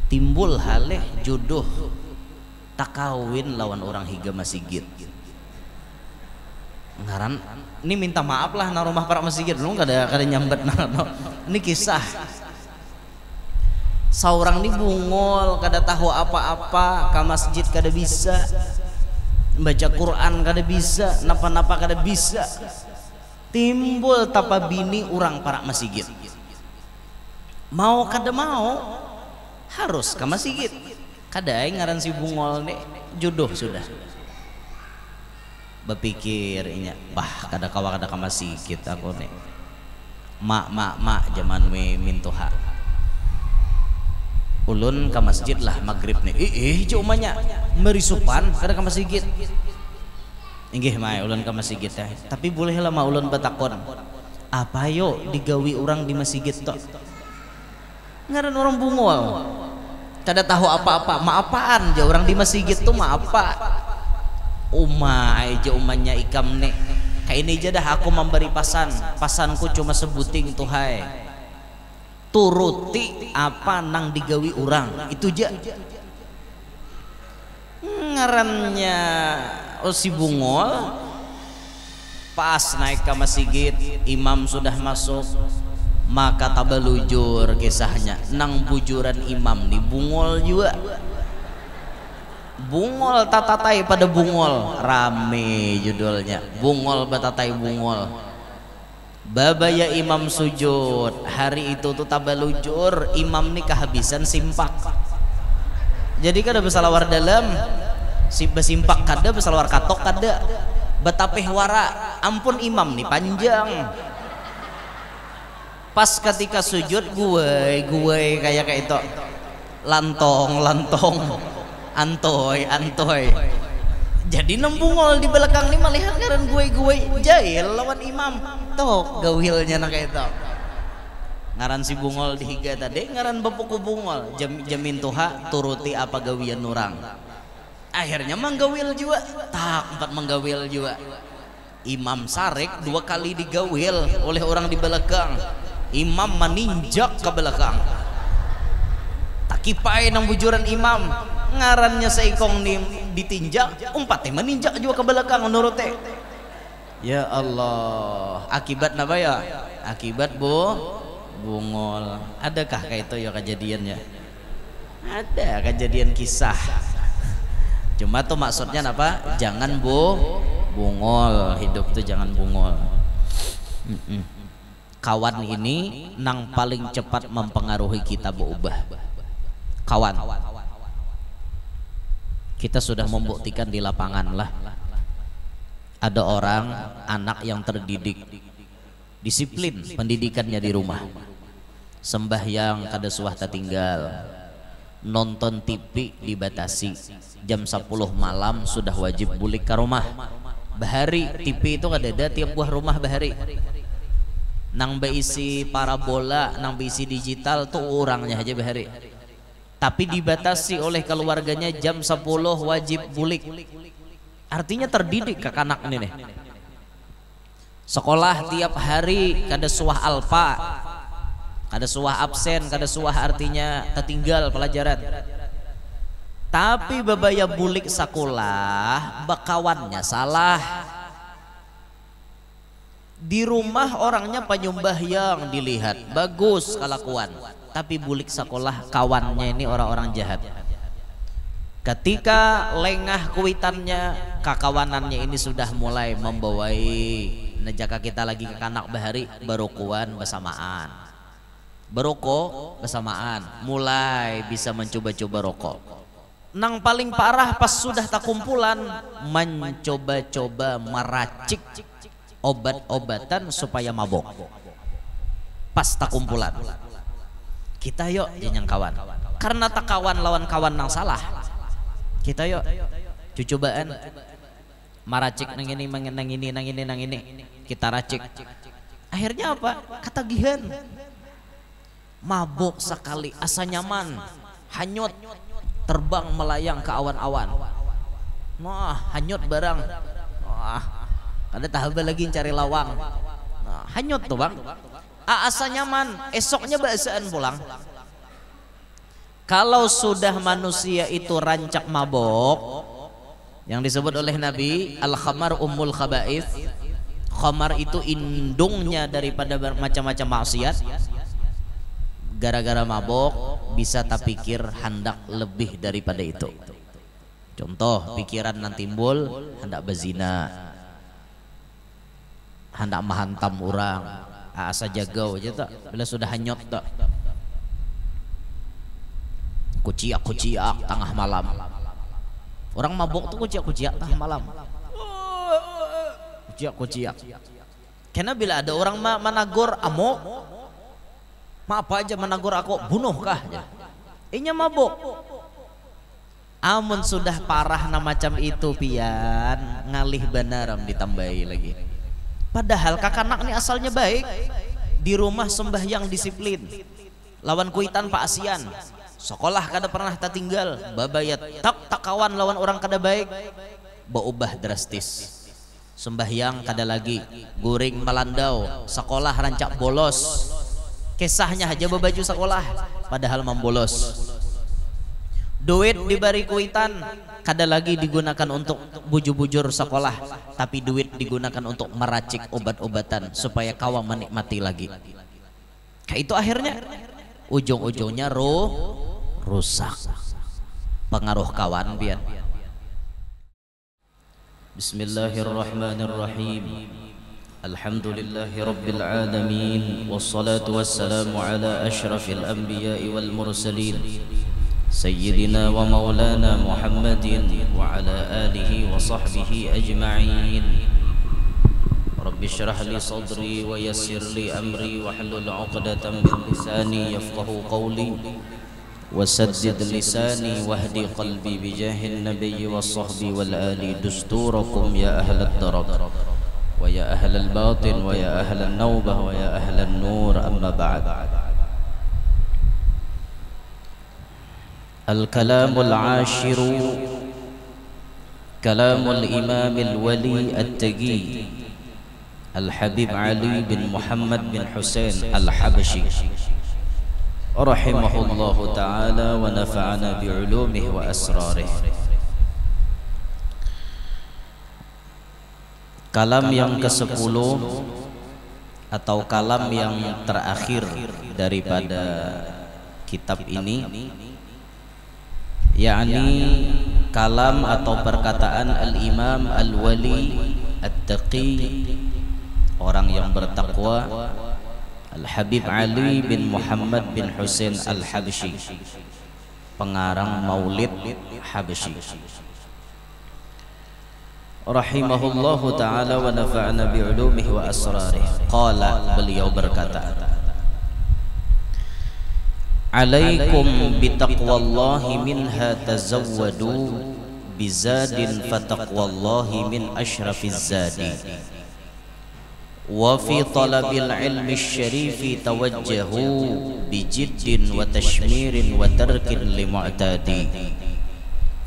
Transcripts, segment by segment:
timbul haleh jodoh tak kawin lawan orang higa masjid ngaran ini minta maaf lah na rumah para masjid lu kada nyambet no. Ini kisah seorang nih bungol kada tahu apa-apa ke masjid kada bisa baca Quran kada bisa napa-napa kada bisa timbul tapa bini orang para masjid mau kada mau harus ke masjid kada ngaran si bungol nih jodoh sudah berpikirnya bah kada kawa kada ke masjid aku nih mak zaman we mintuha ulun ke masjid lah maghrib nih jomanya merisupan kada ke masjid inggih mai ulun ke masjid tapi boleh lah ma ulun batakon apa yo digawi orang di masjid tok ngaran orang bungol kada tahu apa-apa maapaan aja orang di masjid tuh maapa aja umanya ikam nek kayak ini aja dah aku memberi pasanku cuma sebuting tuh hai turuti apa nang digawi orang itu aja ngarannya si bungol pas naik ke masjid imam sudah masuk maka tabalujur kisahnya nang bujuran imam nih bungol juga bungol tatatai pada bungol rame judulnya bungol batatai bungol babaya imam sujud hari itu tuh tabalujur imam nih kehabisan simpak jadi kada besalawar dalam si besimpak kada besalawar katok kada betapeh wara ampun imam nih panjang pas ketika sujud gue kayak itu lantong antoy jadi nembungol di belakang nih melihat ngaran gue jahil lawan imam tok gawilnya nak itu ngaran si bungol dihiga tadi ngaran bapuku bungol jamin tuha turuti apa gawian orang akhirnya menggawil juga tak empat menggawil juga imam sarek 2 kali digawil oleh orang di belakang imam meninjak ke belakang tak kipai nang bujuran imam ngarannya seikong ditinjak umpatnya meninjak juga ke belakang menurut ya Allah akibat apa ya akibat bungol adakah kayak itu ya kejadiannya ada kejadian kisah cuma tuh maksudnya apa jangan bungol hidup tuh jangan bungol kawan ini nang paling cepat mempengaruhi kita berubah kawan kita sudah membuktikan di lapangan lah ada orang anak yang terdidik disiplin pendidikannya di rumah sembahyang kada suah tertinggal nonton TV dibatasi jam 10 malam sudah wajib bulik ke rumah bahari TV itu kada ada tiap buah rumah bahari nang beisi parabola nang beisi digital tuh orangnya aja bahari tapi dibatasi oleh keluarganya jam 10 wajib bulik artinya terdidik ke anak ini nih sekolah tiap hari kada suah alfa kada suah absen kada suah artinya tertinggal pelajaran tapi babaya bulik sekolah bakawannya salah di rumah orangnya penyembah yang dilihat bagus kelakuan tapi bulik sekolah kawannya ini orang-orang jahat ketika lengah kuitannya kakawanannya ini sudah mulai membawai nejaka kita lagi ke kanak bahari berokokan bersamaan mulai bisa mencoba-coba rokok nang paling parah pas sudah tak kumpulan mencoba-coba meracik obat-obatan supaya mabok pas tak kumpulan kita yuk jangan kawan karena tak kawan lawan kawan nang salah kita yuk cocobaan maracik nang ini kita racik akhirnya apa ketagihan mabok sekali asa nyaman hanyut terbang melayang ke awan-awan wah hanyut barang wah kada tahaba lagi cari lawang hanyut tuh bang asa nyaman esoknya bahasaan pulang Kalau sudah manusia itu rancak mabok, yang disebut oleh Nabi al-khamar ummul khaba'ith, khamar itu indungnya daripada macam-macam maksiat. Gara-gara mabok bisa tak pikir hendak lebih daripada itu. Contoh, pikiran nanti timbul hendak berzina, hendak menghantam orang, asa jagau aja tak, bila sudah hanyut tak, kuciak tengah malam. Orang mabok tuh kuciak tengah malam, kuciak. Karena bila ada orang menagor amok, apa aja menagor aku, bunuh kah? Inya mabok. Amun sudah parah na macam itu pian, ngalih banaram ditambahi lagi. Padahal kakanak ini asalnya baik, di rumah sembahyang disiplin, lawan kuitan Pak Asian, sekolah kada pernah tak tinggal, babayat tak kawan lawan orang kada baik, berubah drastis. Sembahyang kada lagi, guring melandau, sekolah rancak bolos, kisahnya aja berbaju sekolah, padahal membolos. Duit diberi kuitan kada lagi digunakan untuk bujur-bujur sekolah, tapi duit digunakan untuk meracik obat-obatan supaya kawan menikmati lagi. Kayak itu akhirnya ujung-ujungnya rusak. Pengaruh kawan biar. Bismillahirrahmanirrahim. Alhamdulillahi rabbil alamin, wassalatu wassalamu ala asyrafil anbiya'i wal mursalin, Sayyidina wa maulana Muhammadin wa ala alihi wa sahbihi ajma'in. Rabbi syrah li sadri wa yassir li amri wa hlul 'uqdatam min lisani yafqahu qawli wa saddid lisani wahdi qalbi bijahin nabiyyi was sahbi wal ali dusturakum ya ahlad darab wa ya ahlal batin wa ya ahlan nawbah wa ya ahlan nur, amma ba'd. الكلام العاشر كلام الإمام الولي التقي الحبيب علي بن محمد بن حسين الحبشي رحمه الله تعالى ونفعنا بعلومه وأسراره. Kalam yang ke-10 atau kalam yang terakhir daripada kitab ini, yakni kalam atau perkataan al-imam al-wali at-taqi, orang yang bertakwa, al-habib Ali bin Muhammad bin Husain al-Habsyi, pengarang maulid Habsyi, rahimahullahu ta'ala wa nafa'na bi'ulumihi wa asrarihi. Qala, beliau berkata, alaikum bitaqwallahi minha tazawwadu bizadin fataqwallahi min ashrafiz zadi wa fi talabil ilmi syarifi tawajjahu bijiddin wa tashmirin wa tarkin limu'tadi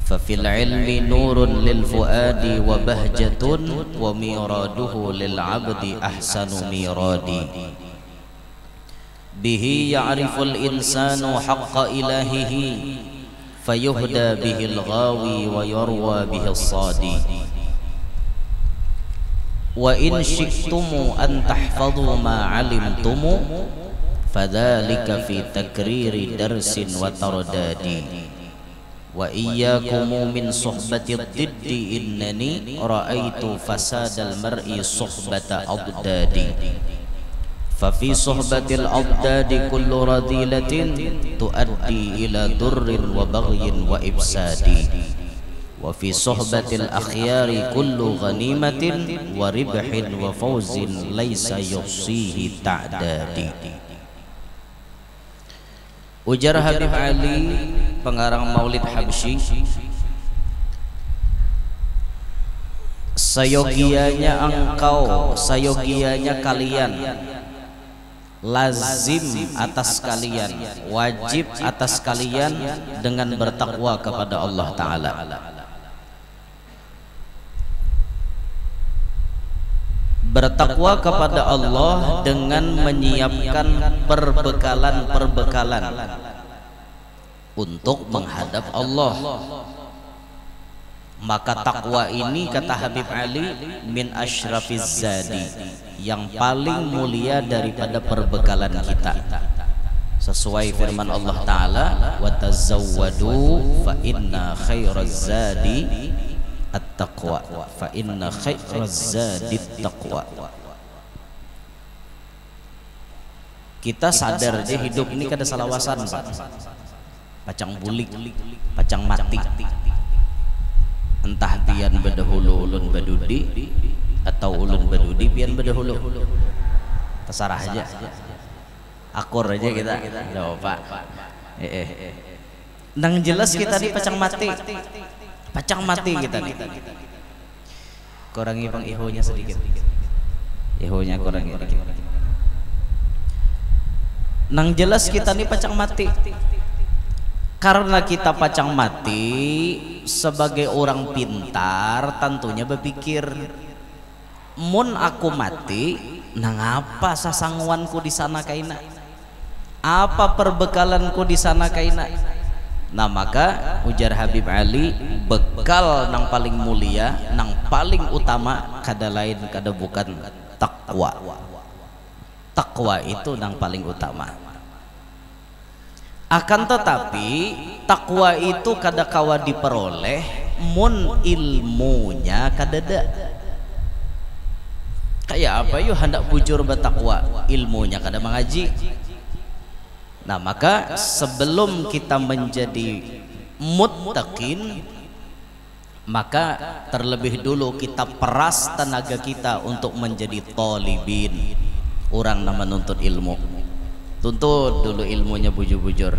fa fil ilmi nurun lil fuadi wa bahjatun wa miraduhu lil abdi ahsanu miradi bihi ya'riful insanu haqqa ilahihi fayuhda bihil ghawi wa yarwa bihil sadi wa in syi'tumu an tahfadhu ma 'alimtumu fadhalika fi takriri darsin wa tardadi wa iyyakumu min suhbati diddi innani ra'aitu fasadal mar'i suhbata abdadi ففي صحبة الأضداد كل رذيلة تؤدي إلى ضر وبغي وإفساد وفي صحبة الأخيار كل غنيمة وربح وفوز ليس يحصيه تعداد. Ujar Habib Ali, pengarang maulid Habsyi, sayogianya engkau, sayogianya kalian, lazim atas kalian, wajib atas kalian dengan bertakwa kepada Allah Ta'ala. Bertakwa kepada Allah dengan menyiapkan perbekalan-perbekalan untuk menghadap Allah. Maka takwa ini kata Habib Ali min asyrafiz zadi, yang paling mulia daripada perbekalan kita. Sesuai firman Allah Ta'ala, wa tazawwadu fa inna khairaz zadi at-taqwa, fa inna khairaz zadi at-taqwa. Kita sadar dia hidup ini kada salawasan, Pak. Pacang bulik, pacang mati. Entah pian bedahulu ulun badudi atau ulun badudi pian bedahulu, terserah aja, akur aja kita. Loh, Pak. Nang jelas kita di pacang mati kita nih. Kurangi pang ihonya sedikit, ihonya kurangi sedikit. Nang jelas kita nih pacang mati. Karena kita pacang mati, sebagai orang pintar tentunya berpikir, mun aku mati, nang apa sasangwanku di sana kaina? Apa perbekalanku di sana kaina? Nah maka ujar Habib Ali, bekal nang paling mulia, nang paling utama kada lain kada bukan takwa. Takwa itu nang paling utama. Akan tetapi takwa itu kada kawa diperoleh mun ilmunya kadada. Kayak apa yuk hendak bujur bertakwa, ilmunya kada mengaji. Nah maka sebelum kita menjadi muttaqin, maka terlebih dulu kita peras tenaga kita untuk menjadi talibin, orang nama nuntut ilmu. Tuntut dulu ilmunya bujur-bujur.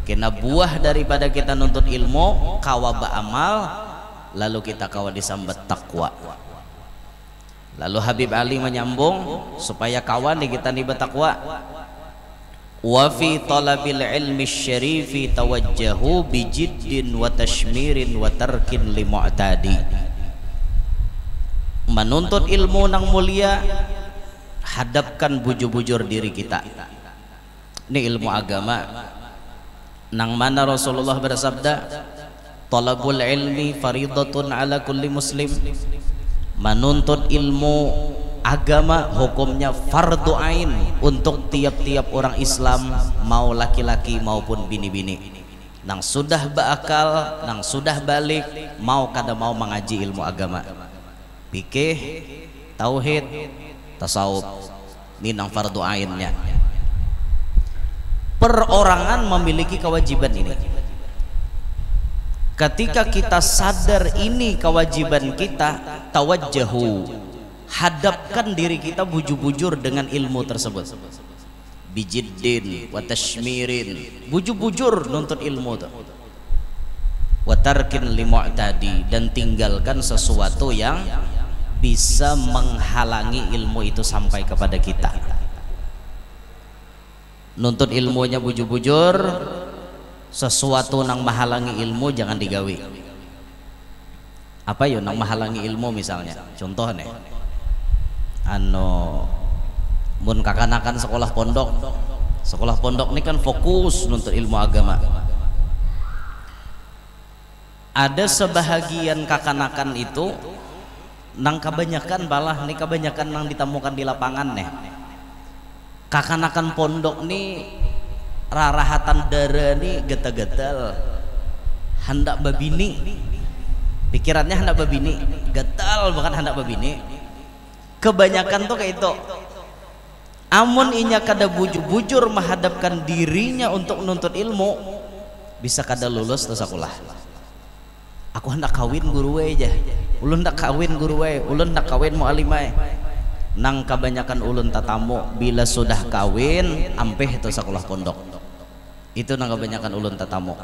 Kena buah daripada kita nuntut ilmu, kawa beramal, lalu kita kawa disambat takwa. Lalu Habib Ali menyambung supaya kawan di kita nih bertakwa. Wa fi talabil ilmi syarifi tawajjahu bijiddin wa tashmirin wa tarkin li mu'tadi. Menuntut ilmu nang mulia, hadapkan bujur-bujur diri kita. Ini ilmu agama nang mana Rasulullah bersabda, talabul ilmi faridatun ala kulli muslim. Menuntut ilmu agama hukumnya fardu ain untuk tiap-tiap orang Islam, mau laki-laki maupun bini-bini. Nang sudah berakal, nang sudah balik, mau kada mau mengaji ilmu agama, fikih, tauhid, tasawuf. Ini nang fardu ainnya. Perorangan memiliki kewajiban ini. Ketika kita sadar ini kewajiban kita, tawajjahu, hadapkan diri kita bujur-bujur dengan ilmu tersebut. Bijiddin wa tashmirin, bujur-bujur nuntut ilmu itu. Wa tarkin li mu'tadi, dan tinggalkan sesuatu yang bisa menghalangi ilmu itu sampai kepada kita. Nuntut ilmunya bujur-bujur, sesuatu nang menghalangi ilmu jangan digawi. Apa yo nang menghalangi ilmu misalnya? Contoh nih, mun kakanakan sekolah pondok ini kan fokus nuntut ilmu agama. Ada sebahagian kakanakan itu nang kebanyakan balah nih, kebanyakan nang ditemukan di lapangan nih. Kakanakan pondok nih rarahatan darah nih getal-getal, hendak babini, pikirannya hendak babini, getal bukan hendak babini. Kebanyakan tuh kayak itu. Amun inya kada bujur-bujur menghadapkan dirinya untuk menuntut ilmu, bisa kada lulus terus sekolah. Aku hendak kawin guru aja, ulun hendak kawin guru, ulun hendak kawin mualimai. Nang kebanyakan ulun tatamu bila sudah kawin ampeh itu sekolah pondok. Itu nang kebanyakan ulun tatamu.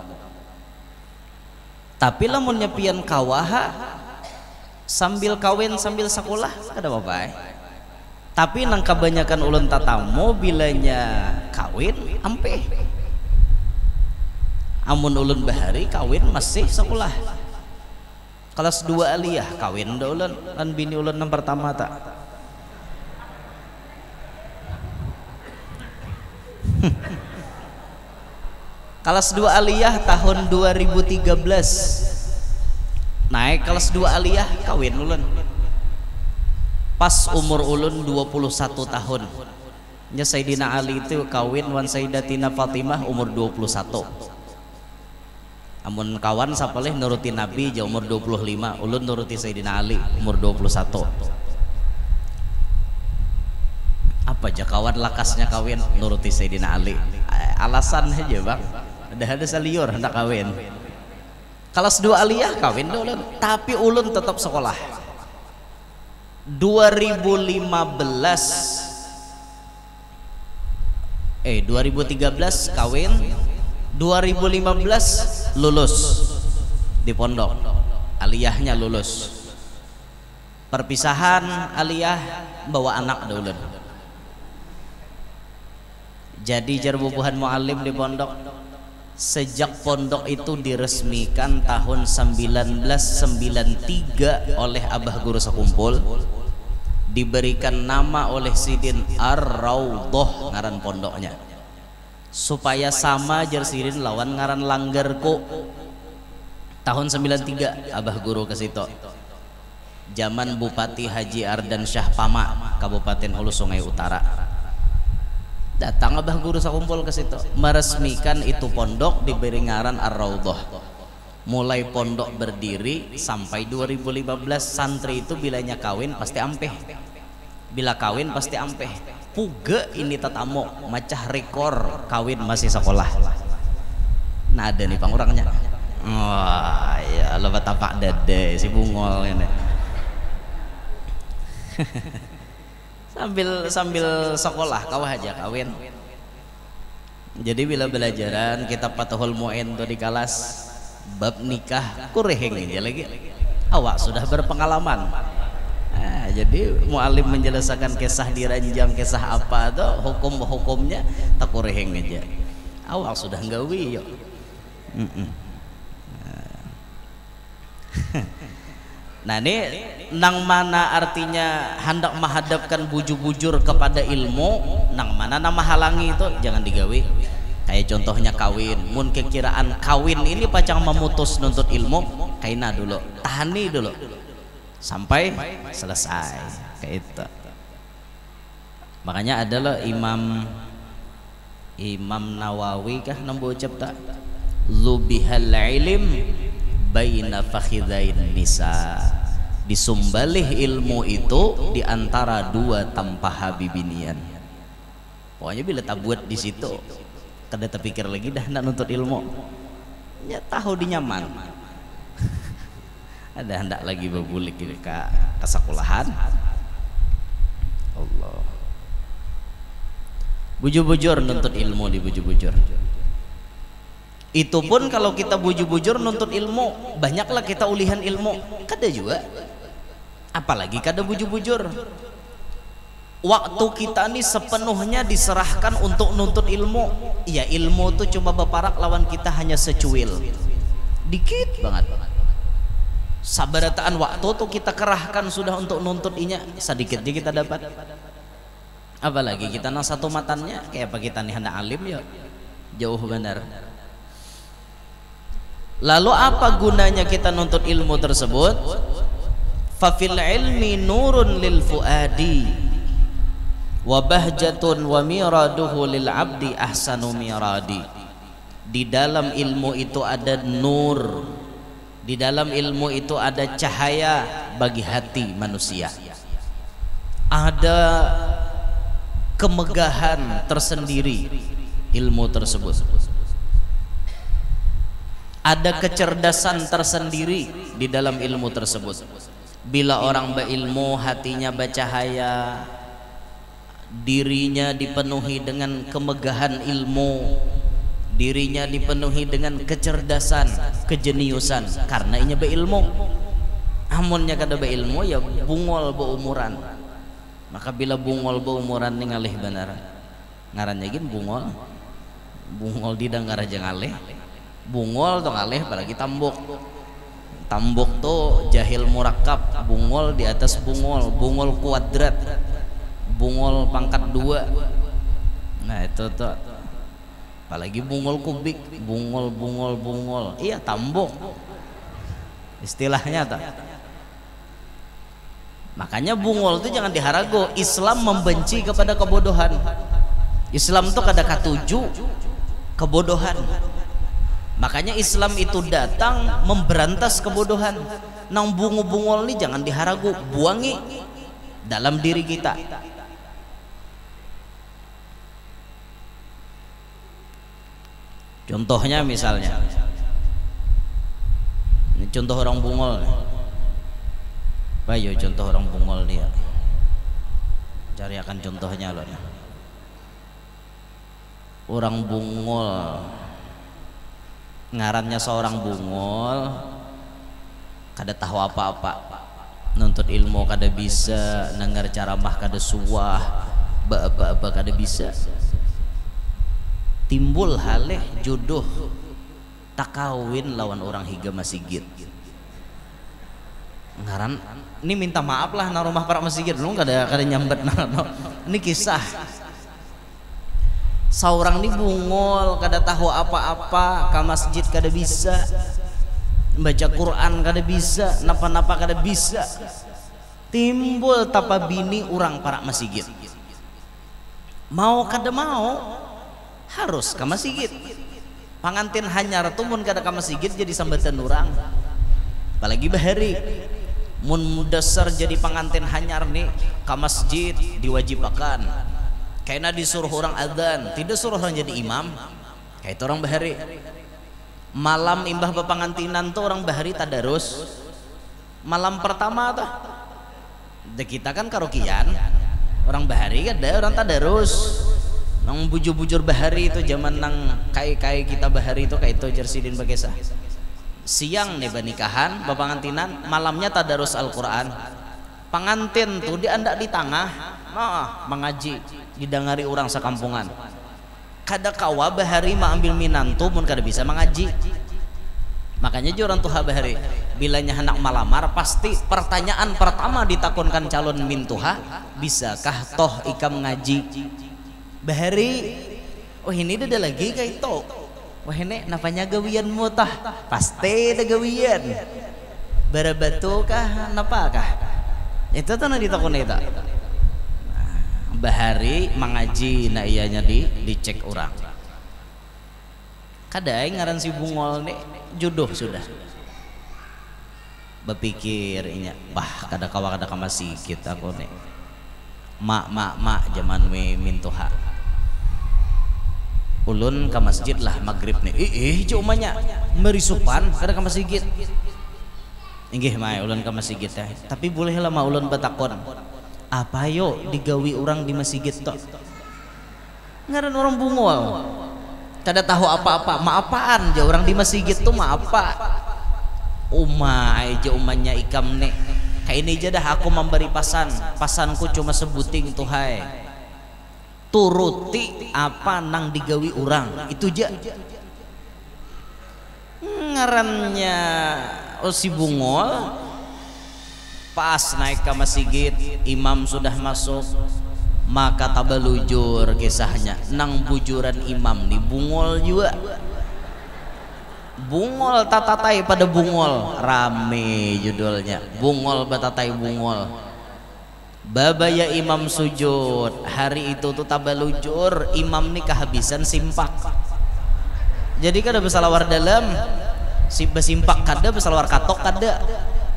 Tapi lamun nyepian kawaha sambil kawin sambil sekolah ada apa-apa. Tapi nang kebanyakan ulun tatamu bilanya kawin ampeh. Amun ulun bahari kawin masih sekolah. Kelas 2 aliyah kawin dah ulun lan bini ulun yang pertama tak. Kelas 2 aliyah tahun 2013 naik kelas 2 aliyah kawin ulun pas umur ulun 21 tahun. Ya Sayyidina Ali itu kawin wan Sayyidatina Fatimah umur 21. Amun kawan sapaleh nuruti Nabi ja umur 25, ulun nuruti Sayyidina Ali umur 21. Apa aja kawan lakasnya kawin nuruti Sayyidina Ali. Alasan aja bang, ada saliur hendak kawin. Kelas 2 aliyah kawin ulun, tapi ulun tetap sekolah. 2013 kawin, 2015 lulus di pondok, aliyahnya lulus. Perpisahan aliyah bawa anak ulun. Jadi jarbubuhan muallim di pondok sejak pondok itu diresmikan tahun 1993 oleh Abah Guru Sakumpul, diberikan nama oleh Sidin Ar-Raudhah ngaran pondoknya, supaya sama jar Sidin lawan ngaran Langgarko. Tahun 93 Abah Guru ke situ, zaman Bupati Haji Ardan Syah Pama Kabupaten Hulu Sungai Utara. Datang Abah Guru Sakumpul ke situ meresmikan itu pondok, diberi ngaran Ar-Raudhah. Mulai pondok berdiri sampai 2015 santri itu bilanya kawin pasti ampeh, bila kawin pasti ampeh. Puge ini tatamo macah rekor kawin masih sekolah. Nah ada nih pangurangnya. Wah ya lo batapak dade si bungol ini. sambil sekolah kawah aja kawin. Jadi bila belajaran kitab Fathul Mu'in tuh di kelas bab nikah kureheng aja lagi, awak sudah berpengalaman. Nah, jadi mu'alim menjelaskan kisah diranjang, kisah apa tuh hukum-hukumnya tak kureheng aja, awak sudah nggawi yuk. Nah ini nang mana artinya hendak menghadapkan bujur-bujur kepada ilmu, nang mana nama halangi itu jangan digawi. Kayak contohnya kawin, mun kekiraan kawin ini pacang memutus nuntut ilmu, kaina dulu, tahani dulu sampai selesai kayak itu. Makanya adalah Imam Nawawi kah nambu ucap tak zubihal ilim baina fakhidain nisa, disumbalih ilmu itu di antara dua tampah habibinian. Pokoknya bila tak buat di situ kada terpikir lagi dah nak nuntut ilmu, ya tahu di nyaman. Ada hendak lagi berbulik ke sekolahan. Allah bujur-bujur nuntut ilmu di bujur-bujur. Itu pun kalau kita bujur-bujur nuntut ilmu, banyaklah kita ulihan ilmu, kada juga. Apalagi kada bujur-bujur. Waktu kita ini sepenuhnya diserahkan untuk nuntut ilmu. Ya ilmu itu cuma beparak lawan kita hanya secuil, dikit banget. Sabarataan waktu tuh kita kerahkan sudah untuk nuntut inya, sedikit aja kita dapat. Apalagi kita nang satu matannya, kayak apa kita nih hendak alim ya, jauh benar. Lalu apa gunanya kita nuntut ilmu tersebut? Fafil ilmi nurun lil fuadi wa bahjatun wa miraduhu lil abdi ahsanu miradi. Di dalam ilmu itu ada nur, di dalam ilmu itu ada cahaya bagi hati manusia, ada kemegahan tersendiri ilmu tersebut, ada kecerdasan tersendiri di dalam ilmu tersebut. Bila orang berilmu hatinya bercahaya, dirinya dipenuhi dengan kemegahan ilmu, dirinya dipenuhi dengan kecerdasan, kejeniusan, karena inya berilmu. Amunnya kada beilmu ya bungol beumuran. Maka bila bungol beumuran nih ngalih benar, ngarannya gin bungol, bungol di dang ngaraja ngalih. Bungol tuh ngalih apalagi tambuk. Tambuk tuh jahil murakab, bungol di atas bungol, bungol kuadrat, bungol pangkat 2. Nah itu tuh apalagi bungol kubik, bungol, iya tambok istilahnya tak. Makanya bungol itu jangan diharago. Islam membenci kepada kebodohan. Islam itu kada katuju kebodohan. Makanya Islam itu datang memberantas kebodohan. Nang bungu-bungol ini jangan diharago, buangi dalam diri kita. Contohnya misalnya, ini contoh orang bungol. Bayo contoh orang bungol dia. Cari akan contohnya loh. Orang bungol, ngarannya seorang bungol, kada tahu apa-apa, nuntut ilmu kada bisa, dengar ceramah kada suah, ba kada bisa. Timbul haleh jodoh tak kawin lawan orang higa masjid. Ngaran ini minta maaf lah na rumah para masjid dulu kada nyambet no. Ini kisah seorang ini bungol kada tahu apa-apa, ke masjid kada bisa, baca Quran kada bisa, napa-napa kada bisa. Timbul tapa bini orang para masjid, mau kada mau harus ke masjid. Pangantin hanyar tumun kada ke masjid jadi sambatan orang, apalagi bahari mun dasar jadi pengantin hanyar nih ke masjid diwajibkan. Kayaknya disuruh orang adzan, tidak suruh orang jadi imam. Kayak itu orang bahari. Malam imbah bepangantinan tuh orang bahari tadarus. Malam pertama tuh, de kita kan karaokean, orang bahari kan ada orang tadarus. Nang bujur-bujur bahari itu zaman nang kai kita bahari itu kayak itu jersidin bagesah. Siang nih nikahan bepangantinan, malamnya tadarus Al-Quran. Pengantin tuh diandak di tengah, mengaji, didengari orang sekampungan. Kada kawa bahari ma ambil minantu mun kada bisa mengaji. Makanya orang tuh bahari bilanya hendak malamar pasti pertanyaan pertama ditakunkan calon mintuha, bisakah toh ikam ngaji? Bahari, oh ini ada lagi kayak itu. Wah ini napanya gawian mutah, pasti ada gawian. Barabatu kah, napa kah? Itu tuh nanti takun itu. Bahari mengaji, nah ianya dicek orang. Kadang ngaran si bungol nih jodoh sudah. Berpikir ini, bah kada kawa kada masih kita kok nih. Mak zaman mintuha. Ulun ke masjid lah maghrib nih. Cumanya merisupan kada ke masjid. Inggih mai ulun ke masjid teh. Tapi boleh lah ma ulun batakon. Apa yo digawi orang di masjid tok? Ngaran orang bungol. Kada tahu apa-apa. Ma apaan je orang di masjid tuh ma apa? Umay je umanya ikam nek. Kayak ini aja dah aku memberi pasanku cuma sebuting tuhai. Turuti apa nang digawi orang itu aja. Ngarannya si bungol pas naik ke masjid, imam sudah masuk, maka tabalujur kisahnya nang bujuran imam nih bungol juga. Bungol tatatai pada bungol, rame judulnya, bungol batatai bungol. Babaya imam sujud hari itu tuh tabalujur, imam nih kehabisan simpak. Jadi kada besalawar dalam, si besimpak kada, besalawar katok kada,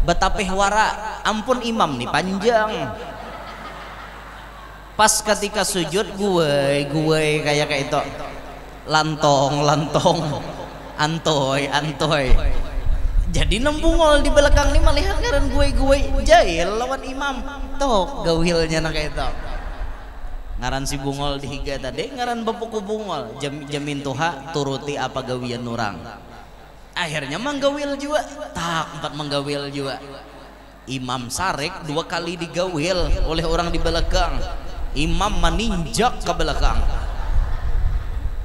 betapeh wara, ampun imam nih panjang. Pas ketika sujud gue kayak itu, lantong, antoy. Jadi nembungol di belakang nih malihat ngaran gue jahil lawan imam. Tok gawilnya nak kayak itu. Ngaran si bungol dihiga tadi, ngaran bapuku bungol jamin tuha turuti apa gawian orang. Akhirnya menggawil juga, tak empat menggawil juga. Imam sarek 2 kali digawil oleh orang di belakang. Imam meninjak ke belakang.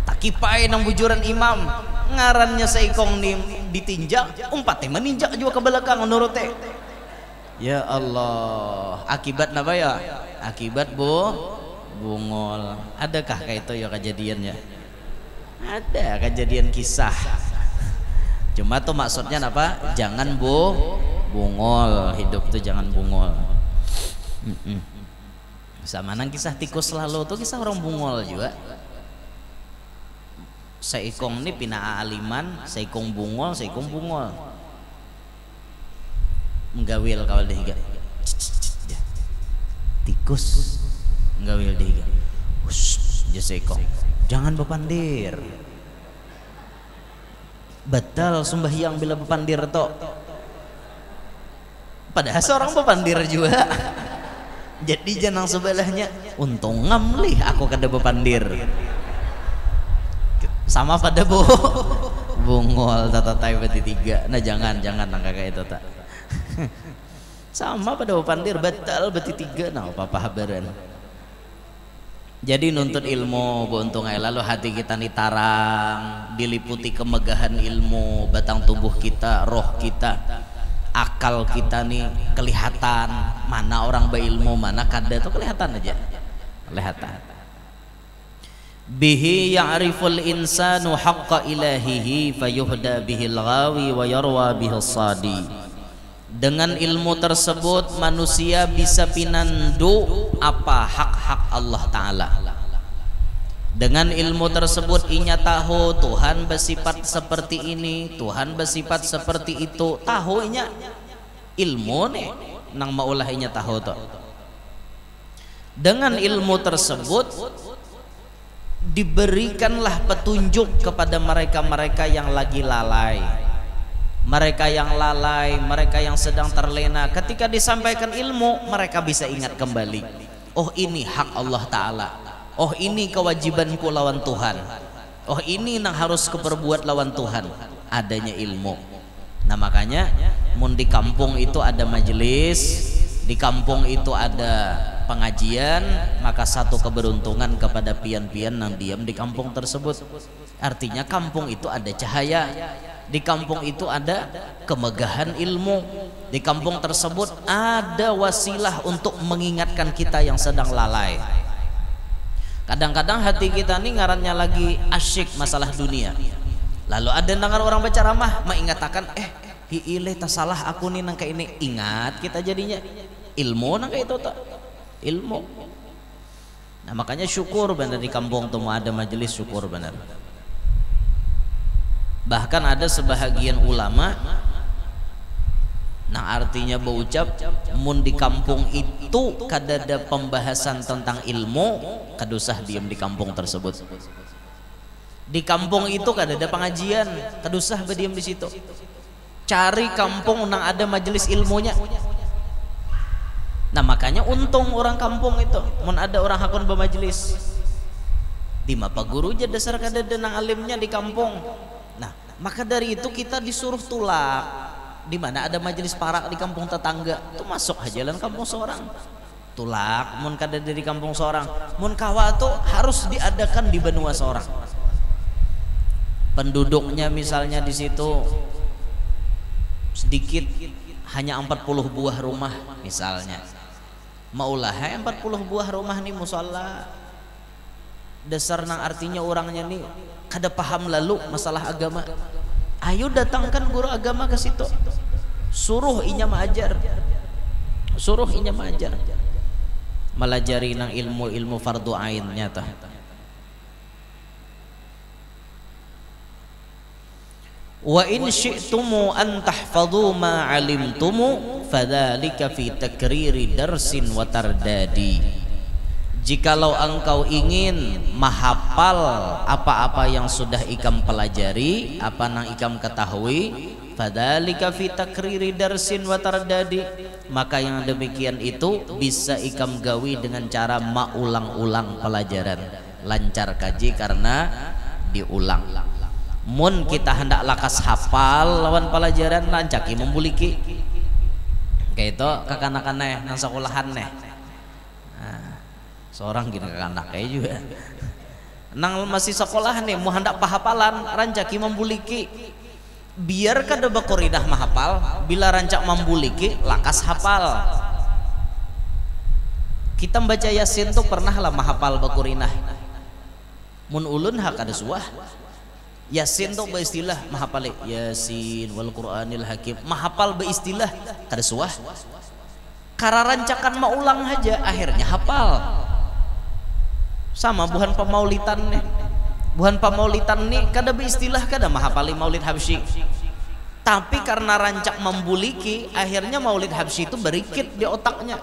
Tak kipai nang bujuran imam. Ngarannya seikong nih ditinjak, umpatnya meninjak juga ke belakang menurut teh. Ya Allah, akibat apa ya? Akibat bungol. Adakah kayak itu ya kejadiannya? Ada kejadian kisah. Cuma tuh maksudnya apa? Jangan bungol, hidup tuh jangan bungol. Sama nang kisah tikus selalu tuh kisah orang bungol juga. Seikong nih pina aliman, seikong bungol, menggawil kawal deh higa. Tikus menggawil deh higa. Seikong, jangan bepandir. Batal sembahyang bila bepandir tok. Padahal seorang bepandir juga. Jadi jangan sebelahnya untung ngamlih aku kada bepandir. Sama pada bungol tata tai beti tiga. Nah jangan nangka kayak itu tak. Sama pada bepandir batal beti tiga. Nah apa habaran. Jadi nuntut ilmu buntung aja, lalu hati kita nih tarang, diliputi kemegahan ilmu, batang tubuh kita, roh kita, akal kita nih kelihatan mana orang berilmu, mana kada itu kelihatan aja, kelihatan. Bihi ya'riful insanu haqqa ilahihi fayuhda bihil ghawi wa yarwa bihil sadi. Dengan ilmu tersebut manusia bisa pinandu apa hak-hak Allah Ta'ala. Dengan ilmu tersebut inya tahu Tuhan bersifat seperti ini, Tuhan bersifat seperti itu. Tahu inya ilmu nih nang maulah inya tahu tuh. Dengan ilmu tersebut diberikanlah petunjuk kepada mereka-mereka yang lagi lalai. Mereka yang lalai, mereka yang sedang terlena, ketika disampaikan ilmu mereka bisa ingat kembali. Oh ini hak Allah Ta'ala. Oh ini kewajibanku lawan Tuhan. Oh ini yang harus kuperbuat lawan Tuhan. Adanya ilmu. Nah makanya mun di kampung itu ada majelis, di kampung itu ada pengajian, maka satu keberuntungan kepada pian-pian yang diam di kampung tersebut. Artinya kampung itu ada cahaya. Di kampung itu ada kemegahan ilmu. Di kampung tersebut ada wasilah untuk mengingatkan kita yang sedang lalai. Kadang-kadang hati kita nih ngarannya lagi asyik masalah dunia. Lalu ada dengar orang berceramah mengatakan, hiile tak salah aku nih nang kayak ini. Ingat kita jadinya ilmu nang kayak itu tak ilmu. Nah makanya syukur benar di kampung tuh ada majelis, syukur benar. Bahkan ada sebahagian ulama nah artinya berucap mun di kampung itu kadada pembahasan tentang ilmu kadusah diam di kampung tersebut. Di kampung itu kadada pengajian kadusah berdiam di situ. Cari kampung nang ada majelis ilmunya. Nah makanya untung orang kampung itu mun ada orang hakun bermajelis. Di mapa guru aja dasar kadada nang alimnya di kampung. Nah, maka dari itu kita disuruh tulak. Di mana ada majelis parak di kampung tetangga, itu masuk aja jalan kampung seorang. Tulak, mun kada dari kampung seorang, mun kawa tuh harus diadakan di benua seorang. Penduduknya misalnya di situ sedikit, hanya 40 buah rumah misalnya. Maulah 40 buah rumah nih musola. Dasar nang artinya orangnya nih kada paham lalu masalah agama. Ayo datangkan guru agama ke situ. Suruh inya mengajar. Suruh inya mengajar. Melajari nang ilmu-ilmu fardu ain nyata. Wa in syi'tumu an tahfadhu ma 'alimtumu fadzalika fi takriri darsin wa tardadi. Jikalau engkau ingin menghafal apa-apa yang sudah ikam pelajari, apa yang ikam ketahui, fadzalika fi takriri darsin wa tardadi, maka yang demikian itu bisa ikam gawi dengan cara maulang-ulang pelajaran, lancar kaji karena diulang. Mun kita hendak lakas hafal lawan pelajaran lancaki membuliki kayak itu kekanak-kanak nang sekolahan neh. Seorang gini anak kayak juga nang masih sekolah nih mau hendak pahapalan rancaki membuliki biar kada bakoridah mahapal bila rancak membuliki lakas hafal. Kita membaca Yasin tuh pernah lah mahapal bakurinah mun ulun hak ada suah Yasin tuh beristilah mahapal Yasin wal Qur'anil Hakim, mahapal beristilah kada suah. Karena rancakan mau ulang aja akhirnya hafal. Sama buhan pemaulitan nih. Buhan pemaulitan nih kada beristilah kada mahapali maulid habsyi. Tapi karena rancak membuliki akhirnya maulid habsyi itu berikit di otaknya.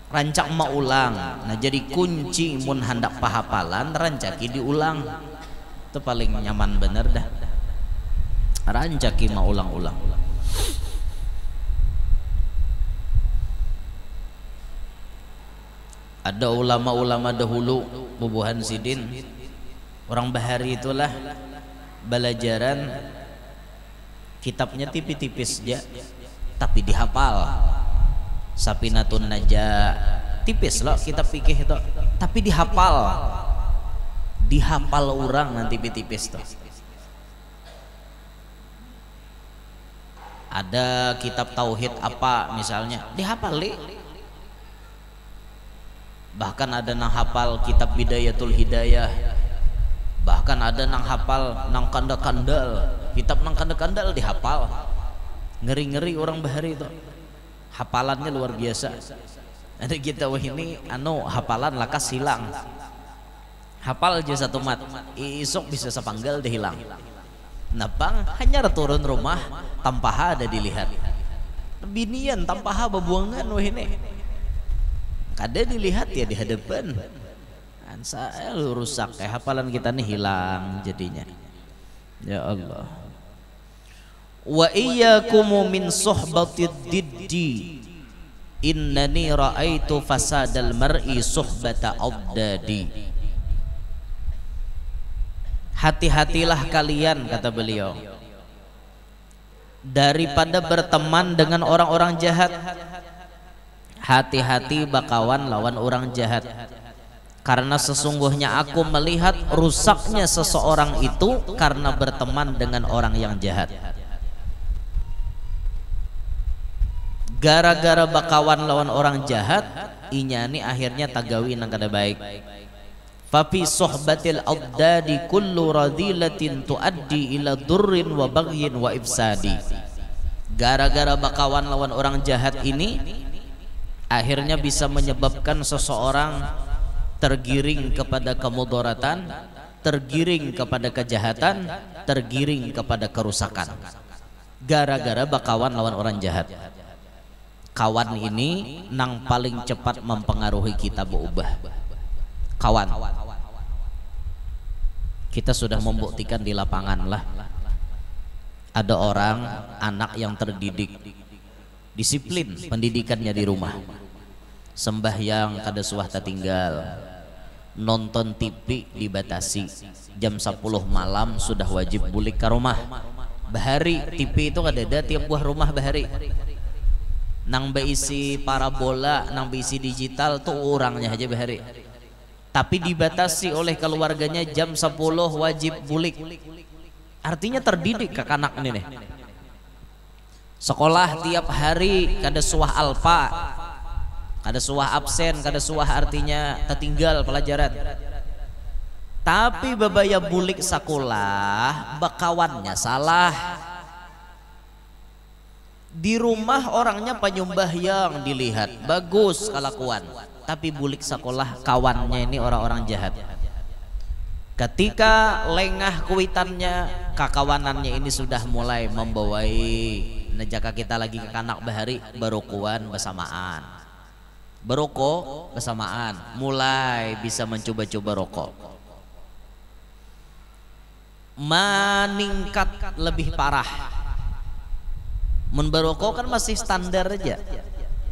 Rancak mau ulang. Nah jadi kunci mun hendak pahapalan rancaki diulang. Itu paling nyaman bener dah. Rancaki mau ulang-ulang. Ada ulama-ulama dahulu bubuhan sidin, orang bahari itulah belajaran kitabnya tipis-tipis aja tapi dihafal. Sapinatun Najah tipis loh kitab fikih itu tapi dihafal orang nanti tipis tuh. Ada kitab tauhid apa misalnya dihafal li. Bahkan ada nang hafal kitab Bidayatul Hidayah, bahkan ada nang hafal nang kanda-kandal, kitab nang kanda-kandal dihafal. Ngeri-ngeri orang bahari itu hafalannya luar biasa. Ada kita wah ini hafalan lakas hilang. Hafal aja satu mat, isok bisa sepanggal deh hilang. Napang hanya turun rumah tanpa ada dilihat. Binian tanpa bebuangan wah ini. Kada dilihat ya di hadapan. Saya rusak kayak hafalan kita nih hilang jadinya. Ya Allah. Wa iyyakum min suhbatid diddi. Innani ra'aitu fasadal mar'i suhbata abdadi. Hati-hatilah kalian kata beliau daripada berteman dengan orang-orang jahat. Hati-hati bakawan lawan orang jahat, karena sesungguhnya aku melihat rusaknya seseorang itu karena berteman dengan orang yang jahat. Gara-gara bakawan lawan orang jahat inyani akhirnya tagawi nang kada baik. Fafi sohbatil abdadi kullu radilatin tuaddi ila durrin wa baghyin wa ifsadi. Gara-gara bakawan lawan orang jahat ini akhirnya bisa menyebabkan seseorang tergiring kepada kemudaratan, tergiring kepada kejahatan, tergiring kepada kerusakan. Gara-gara bakawan lawan orang jahat. Kawan ini nang paling cepat mempengaruhi kita berubah. Kawan kita sudah membuktikan di lapangan lah. Ada orang anak yang terdidik, disiplin pendidikannya di rumah, sembahyang kada suah tertinggal, nonton TV dibatasi, jam 10 malam sudah wajib bulik ke rumah. Bahari TV itu ada tiap buah rumah bahari. Nang beisi parabola, nang beisi digital tuh orangnya aja bahari. Tapi dibatasi oleh keluarganya jam 10 wajib bulik. Artinya terdidik ke anak ini nih. Sekolah tiap hari kada suah alfa, kada suah absen, kada suah artinya tertinggal pelajaran. Tapi babaya bulik sekolah bakawannya salah. Di rumah orangnya penyembah yang dilihat bagus kelakuan, tapi bulik sekolah kawannya ini orang-orang jahat. Ketika lengah kuitannya, kakawanannya ini sudah mulai membawai nejaka kita lagi ke kanak bahari berokokan bersamaan. Berokok bersamaan, mulai bisa mencoba-coba rokok. Meningkat lebih parah. Berokok kan masih standar aja,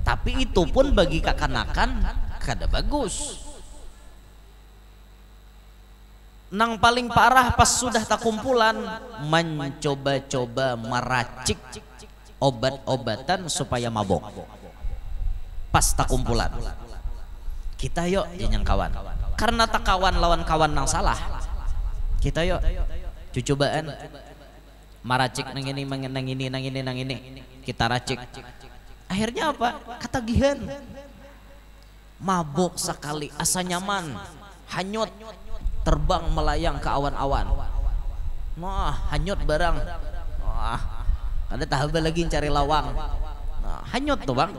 tapi itu pun bagi kakanakan kada bagus. Nang paling parah pas sudah tak kumpulan mencoba-coba meracik obat-obatan supaya mabok. Pas tak kumpulan kita yuk jenjang kawan, karena tak kawan lawan kawan nang salah. Kita yuk cobaan maracik nang ini kita racik. Akhirnya apa? Ketagihan, mabok sekali, asa nyaman, hanyut, terbang melayang ke awan-awan. Nah, hanyut barang. Wah, ada tahap lagi cari lawang. Nah, hanyut tuh bang.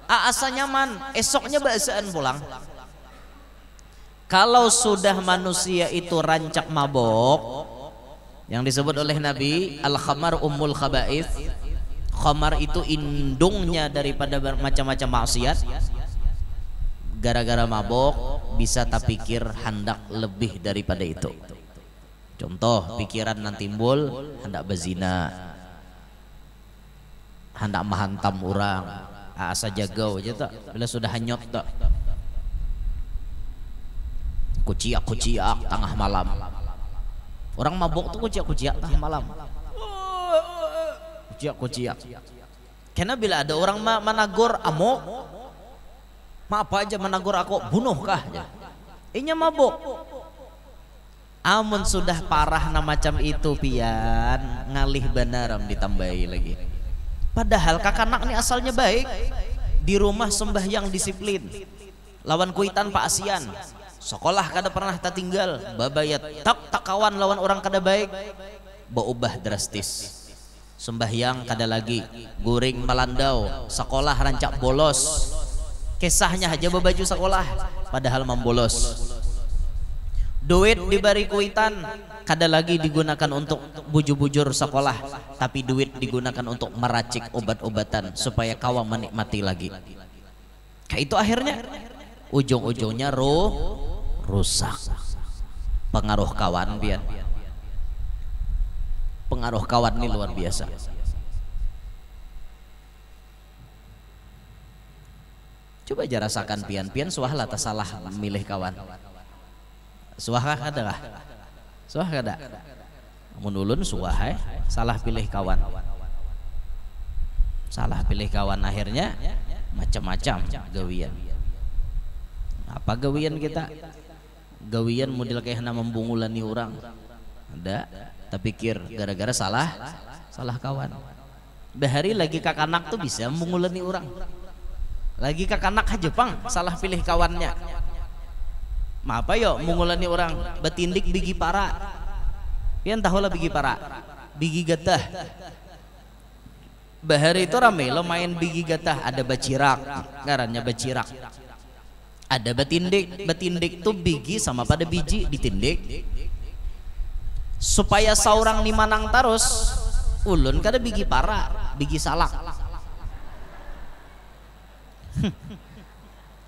Asa nyaman, esoknya basaan pulang. Kalau sudah manusia itu rancak mabok, yang disebut oleh Nabi, al-khamar ummul khaba'ith. Khamar itu indungnya daripada macam-macam maksiat. Gara-gara mabok bisa tak pikir hendak lebih daripada itu. Contoh, pikiran nanti timbul hendak berzina, hendak menghantam orang, asa jagau aja tak. Bila sudah hanyut tak, kuciak tengah malam. Orang mabuk tuh kuciak tengah malam. Kuciak. Karena bila ada orang menagur amok, apa aja menagur aku, bunuh kah? Inya mabuk. Amun sudah parah na macam itu pian, ngalih benaram ditambahi lagi. Padahal kakanak ini asalnya baik, di rumah sembahyang disiplin, lawan kuitan Pak Asian, sekolah kada pernah tak tinggal, babayat tak kawan lawan orang kada baik, berubah drastis. Sembahyang kada lagi, guring melandau, sekolah rancak bolos, kisahnya aja berbaju sekolah, padahal membolos. Duit diberi kuitan kada lagi digunakan untuk bujur-bujur sekolah, tapi duit digunakan untuk meracik obat-obatan supaya kawan menikmati lagi. Kayak itu akhirnya ujung-ujungnya rusak. Pengaruh kawan pian. Pengaruh kawan ini luar biasa. Coba aja rasakan pian suahlah tak salah memilih kawan. Suah kada kah? Suah kada? Menulun suah salah pilih kawan. Salah pilih kawan akhirnya macam-macam gawian. Apa gawian kita? Gawian model kayak membungulani orang. Ada, tapi pikir gara-gara salah kawan. Bahari lagi kakanak tuh bisa membungulani orang. Lagi kakanak aja Jepang salah pilih kawannya. Apa yo mengulani orang betindik bigi para. Pian tahu lah bigi para, bigi gatah. Bahari itu rame lo main bigi gatah, ada bacirak, ngarannya bacirak. Ada betindik tuh bigi sama pada biji ditindik. Supaya seorang nimanang terus, ulun kada bigi para, bigi salak.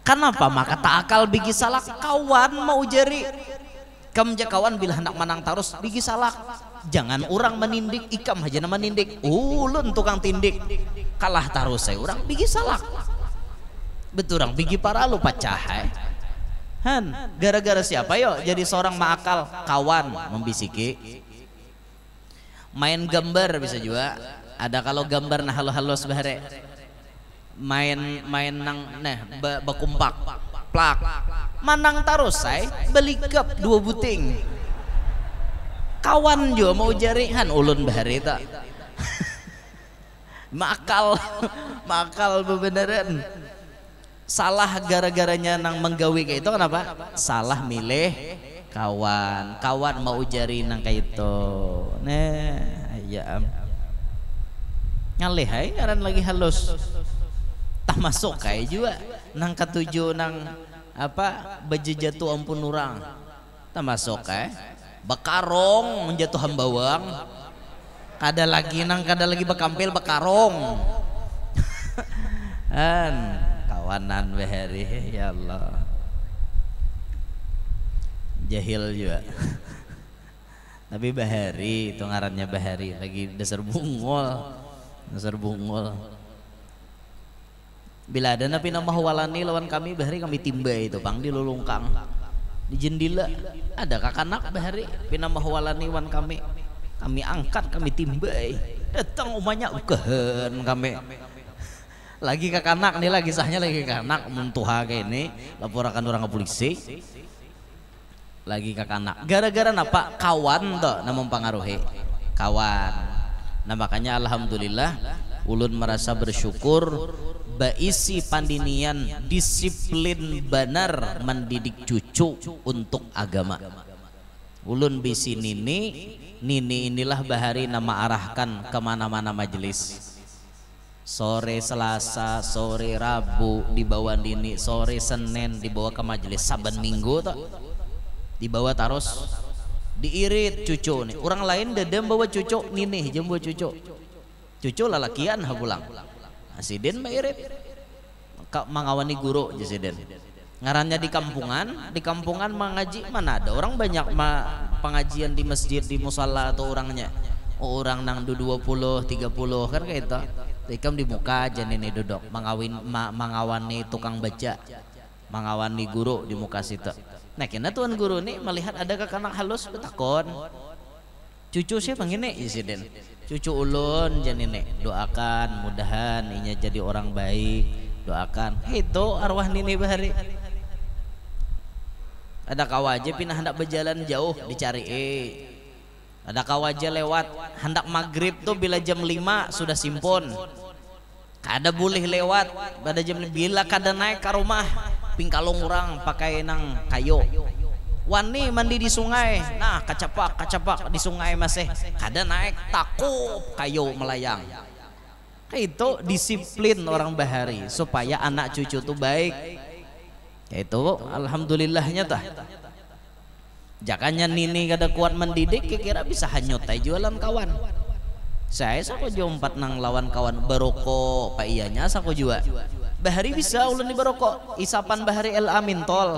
Kenapa maka tak akal bigi salak kawan mau jari kamja kawan bila hendak menang terus bigi salak. Jangan orang menindik ikam aja nama menindik, ulun tukang tindik kalah terus saya orang bigi salak. Betul orang bigi para lu pacah Han gara-gara siapa yo jadi seorang maakal kawan membisiki. Main gambar bisa juga ada, kalau gambar nah halo sebahare main nang bakumpak plak manang terus saya beli cup 2 buting kawan juga mau jarihan ulun bahari tak makal bebeneran salah gara-garanya nang menggawi kayak itu. Kenapa salah milih kawan mau jari nang kayak itu ya ngalih ngaran lagi halus tak masuk kayak juga nang ketujuh nang apa baju jatuh ampun orang tak masuk bekarong menjatuh hambawang kada lagi bekampil bekarong kawanan behari ya Allah jahil juga tapi bahari itu ngarannya bahari lagi dasar bungol. Bila ada napi nama walani lawan kami bahari kami timbai itu bang di lulungkang di jendela ada kakanak bahari pinama walani wan kami angkat kami timbai datang umanya ukehen kami lagi kakanak nih lagi sahnya lagi kakanak mentuha kayak ini laporakan orang ke polisi lagi kakanak gara-gara napa kawan tuh nama mempengaruhi kawan. Nah makanya alhamdulillah ulun merasa bersyukur baisi pandinian disiplin benar mendidik cucu untuk agama. ulun bisi nini inilah bahari nama arahkan kemana-mana majelis. Sore Selasa, sore Rabu dibawa nini, sore Senin dibawa ke majelis, saban minggu tak dibawa terus diirit cucu nih. Orang lain dedem bawa cucu, nini jem bawa cucu lalakian hapulang. Asiden mairit mangawani guru jasiden. Ngarannya di kampungan mengaji, mana ada orang banyak pengajian di masjid, di musala atau orangnya. Oh, orang nang 20 30 kan kayak itu. Ikam di muka aja nih duduk mangawani tukang baca, mangawani guru di muka situ. Nah kena tuan guru nih melihat ada kekanak halus betakon. Cucu siapa ngene insiden? Cucu ulun janine doakan mudahan inya jadi orang baik, doakan. Itu arwah nini bahari. Ada kawaje pindah hendak berjalan jauh dicari ada kawaja lewat hendak maghrib tuh bila jam 5 sudah simpon. Kada boleh lewat pada jam 5 bila kada naik ke rumah pingkalong orang pakai nang kayu. Wani mandi di sungai. Nah kacapak di sungai masih kada naik takut kayu melayang. Itu disiplin orang bahari supaya anak cucu tuh baik. Itu alhamdulillahnya tah. Jakanya nini kada kuat mendidik kira bisa hanyut jualan kawan. Saya sako jompat nang lawan kawan baroko pak iyanya sako jua. Bahari bisa ulun di baroko. Isapan bahari El Amin tol.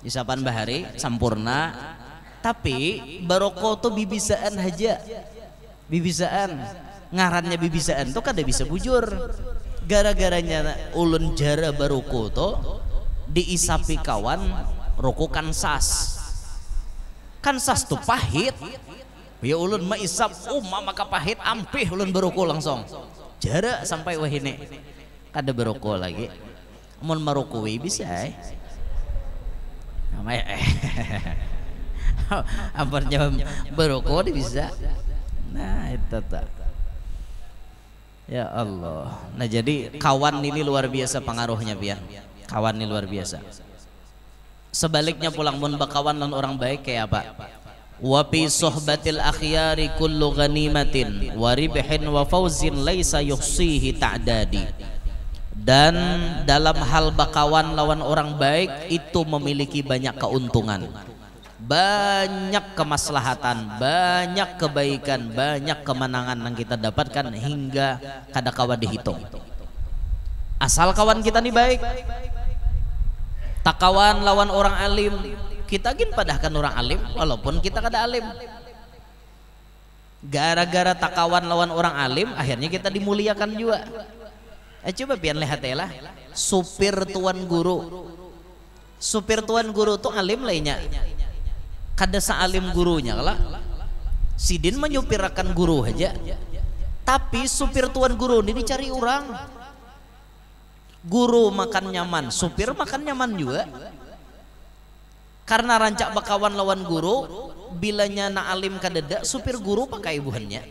Isapan bahari sampurna. Tapi baroko tuh bibisaan aja. Bibisaan. Ngarannya bibisaan tuh kada bisa bujur. Gara-garanya ulun jara baroko tuh diisapi kawan roko kan sas. Kan sas tuh pahit. Ya ulun maisap maka pahit ampih ulun beroko langsung. Jarak sampai wahine. Kada beroko lagi. Mun marokoi bisa Amparnya beroko bisa. Nah itu tak. Ya Allah. Nah jadi kawan ini luar biasa pengaruhnya pian. Kawan ini luar biasa. Sebaliknya pulang mun bakawan lan orang baik kayak apa? Wa fi sohbatil akhyari kullu ghanimatin wa ribhin wa fawzin laisa yuhsihi ta'dadi. Dan dalam hal bakawan lawan orang baik itu memiliki banyak keuntungan, banyak kemaslahatan, banyak kebaikan, banyak kemenangan yang kita dapatkan hingga kada kawan dihitung. Asal kawan kita nih baik. Takawan lawan orang alim, kita gin padahkan orang alim walaupun kita kada alim. Gara-gara takawan lawan orang alim akhirnya kita dimuliakan juga. Coba pian lihat lah supir tuan guru. Supir tuan guru tuh alim lainnya. Kada saalim gurunya lah. Sidin menyupirakan guru aja. Tapi supir tuan guru ini dicari orang. Guru makan nyaman, supir makan nyaman juga. Karena rancak bakawan lawan guru, bilanya na alim kadeda, supir guru pakai ibuhannya.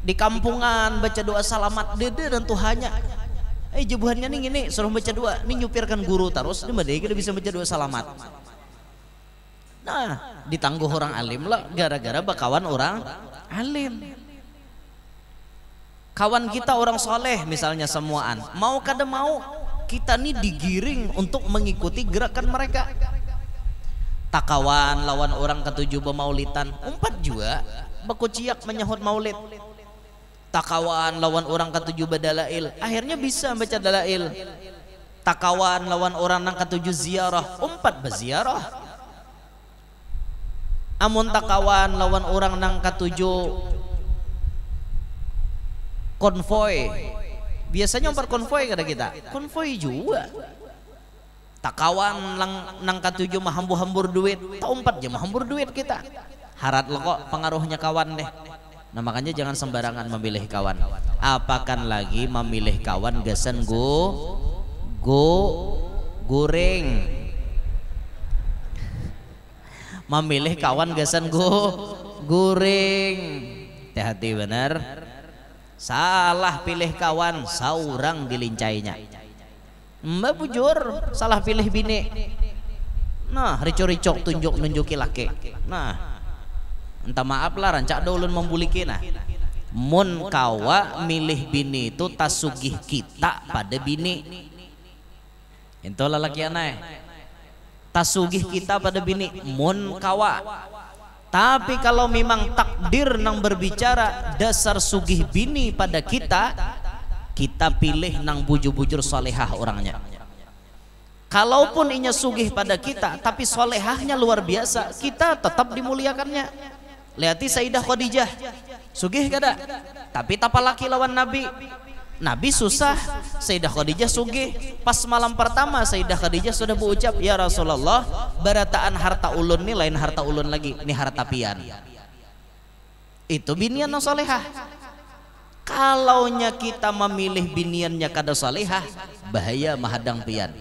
Di kampungan baca doa salamat dede dan Tuhannya. Jebuhannya nih gini, suruh baca doa, nih nyupirkan guru terus, ini badai kita bisa baca doa salamat. Nah, ditangguh orang alim lah, gara-gara bakawan orang alim. Kawan kita orang soleh misalnya semuaan, mau kada mau kita nih digiring untuk mengikuti gerakan mereka. Takawan lawan orang ketujuh bemaulitan, umpat juga bakuciak menyahut maulid. Takawan lawan orang ketujuh badalail, akhirnya bisa baca dalail. Takawan lawan orang yang ketujuh ziarah, umpat baziarah. Amun takawan lawan orang yang ketujuh konvoy, biasanya umpar konvoy kada kita, konvoy juga. Takawan nang katujuh mahambur-hambur duit, tak umpat aja mahambur duit kita. Harat lo kok pengaruhnya kawan deh. Nah makanya jangan sembarangan memilih kawan. Apakan lagi memilih kawan gasan goreng. Memilih kawan gasan goreng. Hati-hati benar. Salah pilih kawan, saurang dilincainya. Mbak bujur, salah pilih bini. Nah ricok-ricok tunjuk nunjuki laki. Nah entah maaf lah rancak ulun membuliki. Nah mun kawa milih bini itu tasugih kita pada bini itu lelaki aneh tasugih kita pada bini mun kawa. Tapi kalau memang takdir nang berbicara dasar sugih bini pada kita, kita pilih nang bujur-bujur solehah orangnya. Kalaupun inya sugih pada kita tapi solehahnya luar biasa, kita tetap dimuliakannya. Lihat Sayyidah Khadijah sugih kada, tapi tapalaki lawan Nabi. Nabi susah, Sayyidah Khadijah sugih. Pas malam pertama Sayyidah Khadijah sudah berucap, ya Rasulullah, barataan harta ulun nih lain harta ulun lagi, nih harta pian. Itu binian yang solehah. Kalaunya kita memilih biniannya kada solehah, bahaya mahadang pian.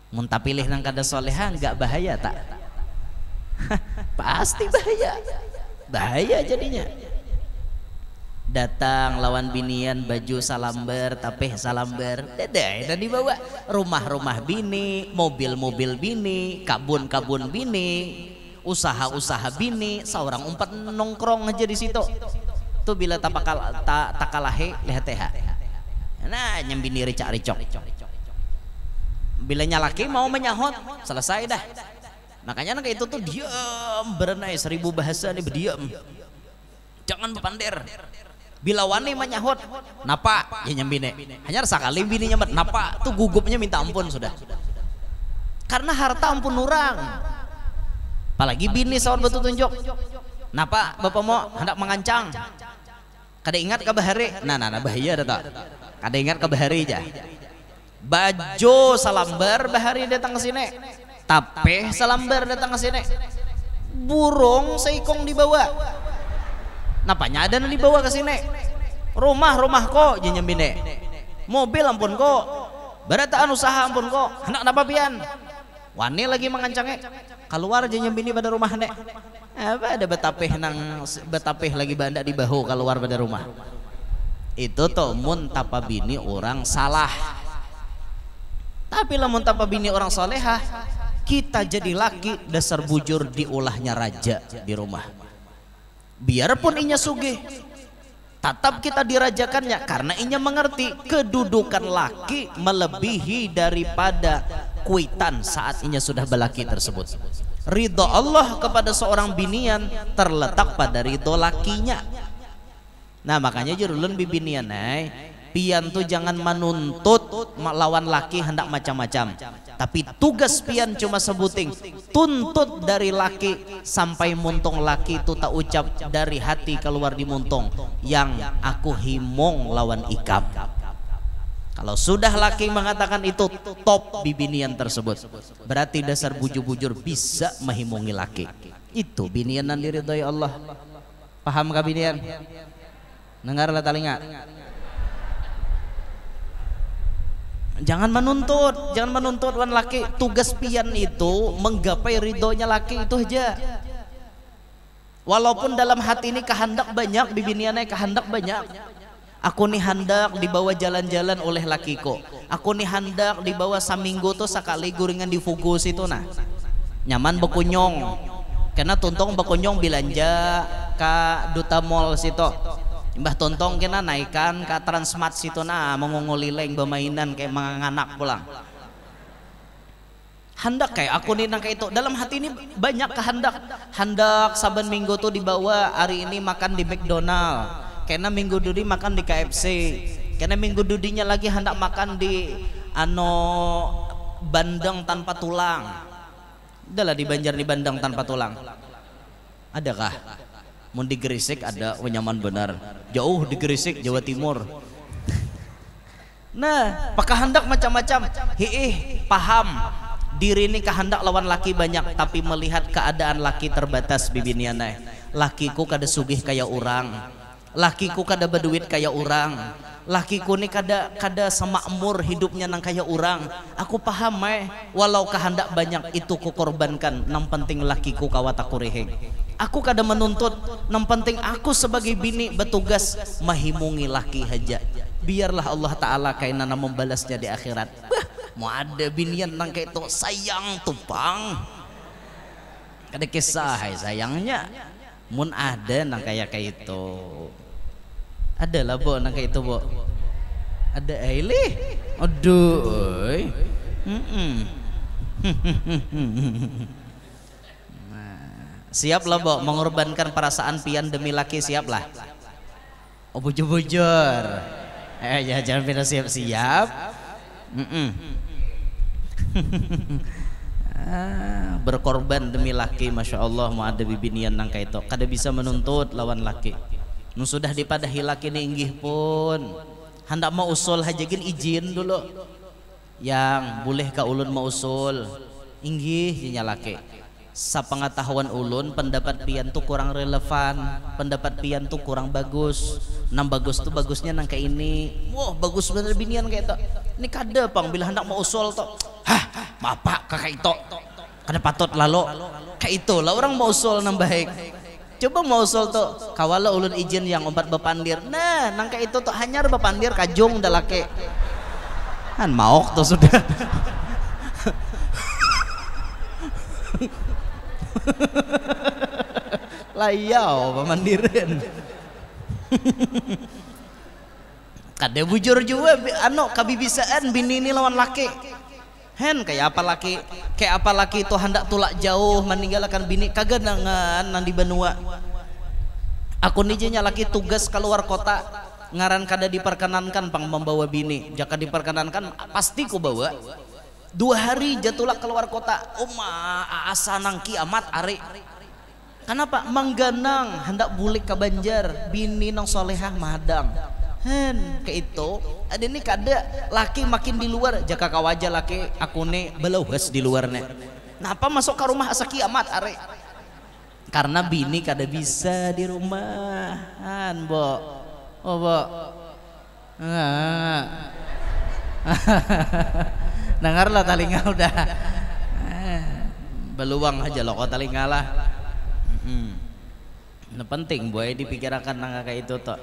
Muntah pilih nang kada solehah nggak bahaya tak? Pasti bahaya, bahaya jadinya. Datang lawan binian baju salamber tapi salamber dedeh dan dibawa rumah-rumah bini, mobil-mobil bini, kabun-kabun bini, usaha-usaha bini, seorang umpat nongkrong aja di situ. Tuh bila takalahe lihat teh. Nah nyembini ricak-ricok. Bila nyalaki mau menyahut selesai dah. Makanya kayak itu tuh diam berenai 1000 bahasa nih berdiam. Jangan berpandir. Bila wani menyahut napa ya nyembine hanya sekali bini nyambet napa tuh gugupnya minta ampun sudah karena harta ampun orang apalagi bini sawan betul tunjuk napa bapak mau hendak mengancang kada ingat ke bahari nah bahaya dah kada ingat ke bahari aja baju salambar bahari datang ke sini tape salambar datang ke sini burung seikong dibawa napanya ada yang dibawa ke sini rumah kok nyembine mobil ampun kok barataan usaha ampun kok hendak napa pian wani lagi mengancangnya keluar nyembini pada rumah nek apa ada betapeh lagi banda di bahu keluar pada rumah itu tuh mun tapa bini orang salah. Tapi lamun tapa bini orang solehah kita jadi laki dasar bujur diulahnya raja di rumah. Biarpun inya sugih tetap kita dirajakannya karena inya mengerti kedudukan laki melebihi daripada kuitan saat inya sudah belaki tersebut. Ridho Allah kepada seorang binian terletak pada ridho lakinya. Nah makanya jurulun bibinian pian tuh jangan menuntut lawan laki hendak macam-macam, tapi tugas pian cuma sebuting tuntut dari laki sampai muntung laki itu tak ucap dari hati keluar di muntung yang aku himong lawan ikap. Kalau sudah laki mengatakan itu top bibinian tersebut berarti dasar bujur-bujur bisa menghimongi laki. Itu binian nan diridhoi Allah. Paham kah binian? Dengarlah telinga. Jangan menuntut lawan laki. Tugas pian itu menggapai ridhonya laki itu aja. Walaupun dalam hati ini kehendak banyak, bibiniannya kehendak banyak. Aku nih hendak dibawa jalan-jalan oleh lakiku. Aku nih hendak dibawa saminggu tuh sekali guringan di Fugus itu nah. Nyaman bekunyong. Karena tuntong bekunyong belanja ke Duta Mall situ. Mbah tontong kena naikkan ke Transmart situ nah mengongolileng bermainan kayak menganak pulang. Hendak kayak aku nih nang kayak itu dalam hati ini banyak kehendak. Hendak saban minggu tuh dibawa hari ini makan di McDonald. Karena minggu dudi makan di KFC. Karena minggu dudinya lagi hendak makan di bandeng tanpa tulang. Udahlah di Banjar di bandeng tanpa tulang. Adakah? Mun di Gresik ada nyaman benar. Jauh di Gresik Jawa Timur. Nah, pakahendak macam-macam. Paham diri ini kehendak lawan laki banyak, tapi melihat keadaan laki terbatas bibinianai. Lakiku kada sugih kayak orang. Lakiku kada berduit kayak orang. Lakiku ini kada semakmur hidupnya nang kayak orang. Aku paham walau kehendak banyak itu kukorbankan. Nang penting lakiku kawataku reheng. Aku kada menuntut, yang penting aku sebagai bini bertugas mahimungi laki haja. Biarlah Allah Ta'ala kainana membalasnya di akhirat. mau ada binian nang kayak itu sayang tupang kada kisah sayangnya mun ada nang kayak itu ada lah bo nang kayak itu bo ada aile aduh siap lah bo mengorbankan perasaan pian demi laki siap lah oh bujur-bujur ya jangan beda siap-siap berkorban demi laki masya Allah mau ada bibinian nang kayak itu kada bisa menuntut lawan laki nu sudah dipadahi laki ni inggih pun hendak mau usul hajagin izin dulu yang boleh ka ulun mau usul inggih nya laki sapengetahuan ulun pendapat pian tuh kurang relevan pendapat pian tuh kurang bagus nang bagus tuh bagusnya nang kayak ini wah bagus bener binian kayak itu ini kada pang bila hendak mau usul tuh hah bapak kakak itu kada patut lalu kayak itu lah orang mau usul nang baik coba mau usul tuh kawala ulun izin yang obat bepandir nah nang kayak itu tuh hanyar bepandir kajung dah laki kan maok tuh sudah layau pemandiran kada bujur juga anu kabibisaan bini ini lawan laki hen kayak apa laki itu hendak tulak jauh meninggalkan bini kagak nangan nang di benua aku nijanya laki tugas keluar kota ngaran kada diperkenankan pang membawa bini jika diperkenankan pasti ku bawa 2 hari jatulak keluar kota asa nang kiamat ari kenapa mangganang hendak bulik ke Banjar bini nang solehah madang hen ke itu ada ini kada laki makin di luar jaka kawaja laki aku ne belauhes di luarnya napa masuk ke rumah asa kiamat are karena bini kada bisa di rumahan bo oh bo dengar lah talinga udah beluang aja lo kok talinga lah nah penting boy dipikirkan nang kayak itu toh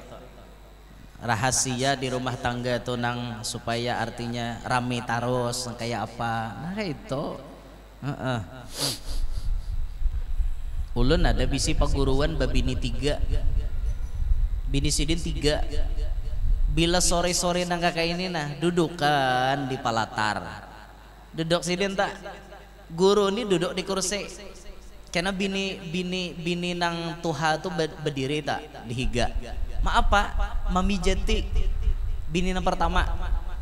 rahasia di rumah tangga tuh nang supaya artinya rame terus kayak apa nah itu ulun ada bisi paguruan babini 3 bini sidin 3 bila sore-sore nang kakak ini nah dudukan di palatar duduk sidin tak guru ini duduk di kursi karena bini nang tuha tuh berdiri tak dihiga maaf pak mamijeti bini nang pertama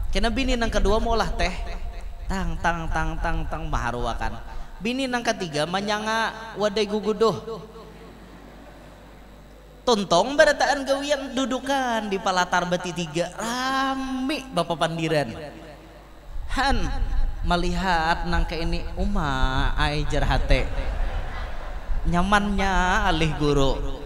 karena bini nang kedua maulah teh tang maharuakan bini nang ketiga manyanga wadai guguduh tontong berataan gawian dudukan di palatar beti 3 rame bapak pandiran han melihat nang ke ini ajar hate nyamannya alih guru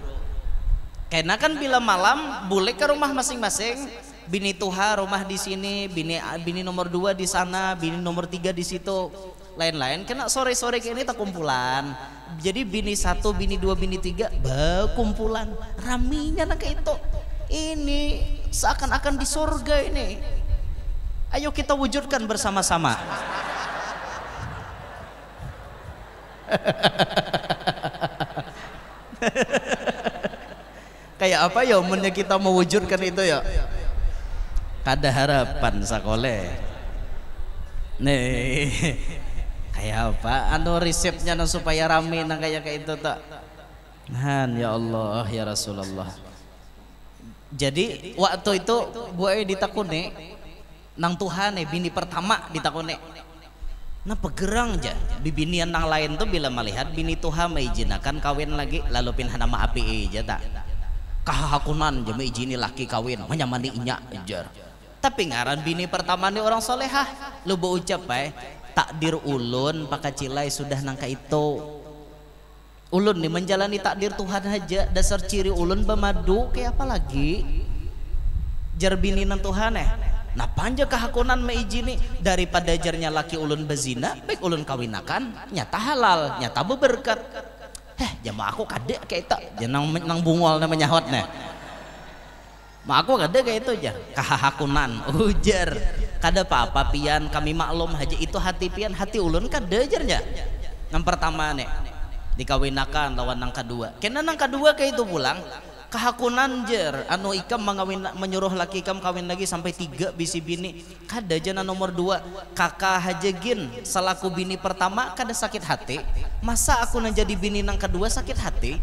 karena kan bila malam boleh ke rumah masing-masing bini tuha rumah di sini bini nomor 2 di sana bini nomor 3 di situ lain-lain kena sore-sore kayak ini tak kumpulan jadi bini 1 bini 2 bini 3 kumpulan raminya nang kayak itu ini seakan-akan di surga ini ayo kita wujudkan bersama-sama kayak apa ya umumnya kita mewujudkan itu ya kada harapan sakole nih kayak apa anu resepnya nang supaya rame nang kayak itu tak han ya Allah ya Rasulullah jadi waktu itu buaya ditakune nang Tuhan bini pertama ditakune nah pegerang aja bibinian nang lain tuh bila melihat bini Tuhan maijinakan kawin lagi lalu pindah nama api aja tak kahakunan jama izini laki kawin menyamani inya ajar tapi ngaran bini pertama nih orang solehah lu mau ucap takdir ulun pakacilai sudah nangka itu ulun nih menjalani takdir Tuhan aja dasar ciri ulun bemadu kayak apa lagi jar bini nang Tuhan nah panja kehakunan meijini daripada jarnya laki ulun bezina baik ulun kawinakan nyata halal nyata beberkat jama aku kade kayak itu jangan nang bungol namanya hot nih mak aku kade kayak itu aja kehakunan ujar kada apa-apa pian kami maklum haja itu hati pian hati ulun kada jarnya. Yang pertama nih dikawinakan lawan nang kedua. Kena nang kedua kayak itu pulang kehakunan jer anu ikam menyuruh laki ikam kawin lagi sampai 3 bisi bini. Kada jana nomor 2 kakak hajegin selaku bini pertama kada sakit hati. Masa aku nang jadi bini nang kedua sakit hati?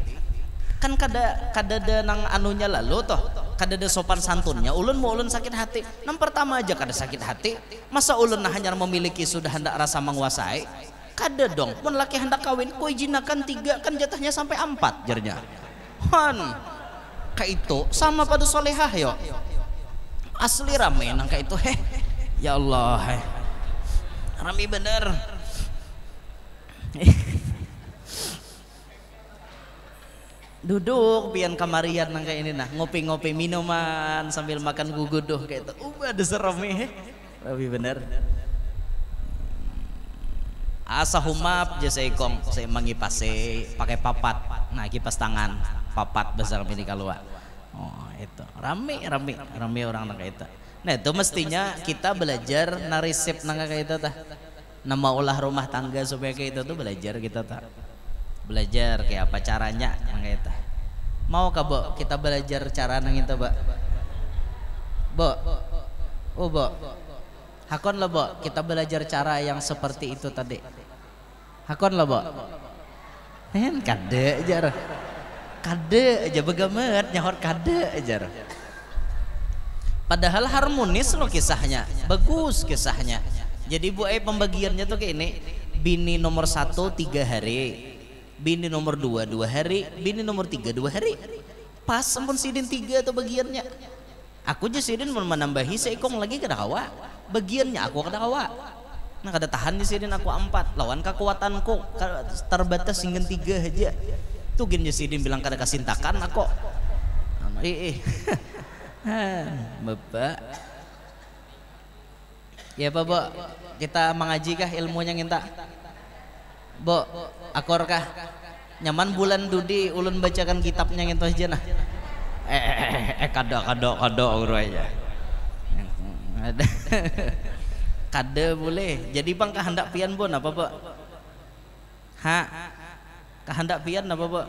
Kan kada ada nang anunya lalu toh kada ada sopan santunnya ulun mau ulun sakit hati nang pertama aja kada sakit hati masa ulun hanya memiliki sudah hendak rasa menguasai kada dong pun laki hendak kawin ku izinakan 3 kan jatahnya sampai 4 jarnya kayak itu sama pada solehah yo asli rame nang kayak itu ya Allah rame bener duduk pian kamarian nang kayak ini nah ngopi-ngopi minuman sambil makan guguduh kayak itu ada serem tapi bener asa humap jasa ikong saya mangipase pakai papat nah kipas tangan papat besar ini kalua oh itu rame orang nang kayak itu nah itu mestinya kita belajar narisip nang kayak itu tah nama olah rumah tangga supaya kayak itu tuh belajar kita tah belajar kayak apa caranya nang itu mau kah Bo kita belajar cara nang itu Bo oh Bo hakon lah Bo kita belajar cara yang seperti itu tadi hakon lah Bo kade aja begamet nyahor kade aja padahal harmonis loh kisahnya bagus kisahnya jadi Bu pembagiannya tuh kayak ini bini nomor 1 3 hari bini nomor 2 hari bini nomor 3 2 hari pas ampun sidin 3 atau bagiannya aku aja sidin mau menambahi seikong lagi kada kawa bagiannya aku kada kawa nah kada tahan di sidin aku 4 lawan kekuatanku terbatas hingga 3 aja tuh gini sidin bilang kada kasintakan aku Bapak ya Pak Bo kita mengaji kah ilmunya nginta Bo akor kah nyaman bulan dudi ulun bacakan kitabnya nginto aja nah kado guru aja kade boleh jadi bang kehendak pian Bon apa Bo kehendak pian apa Bo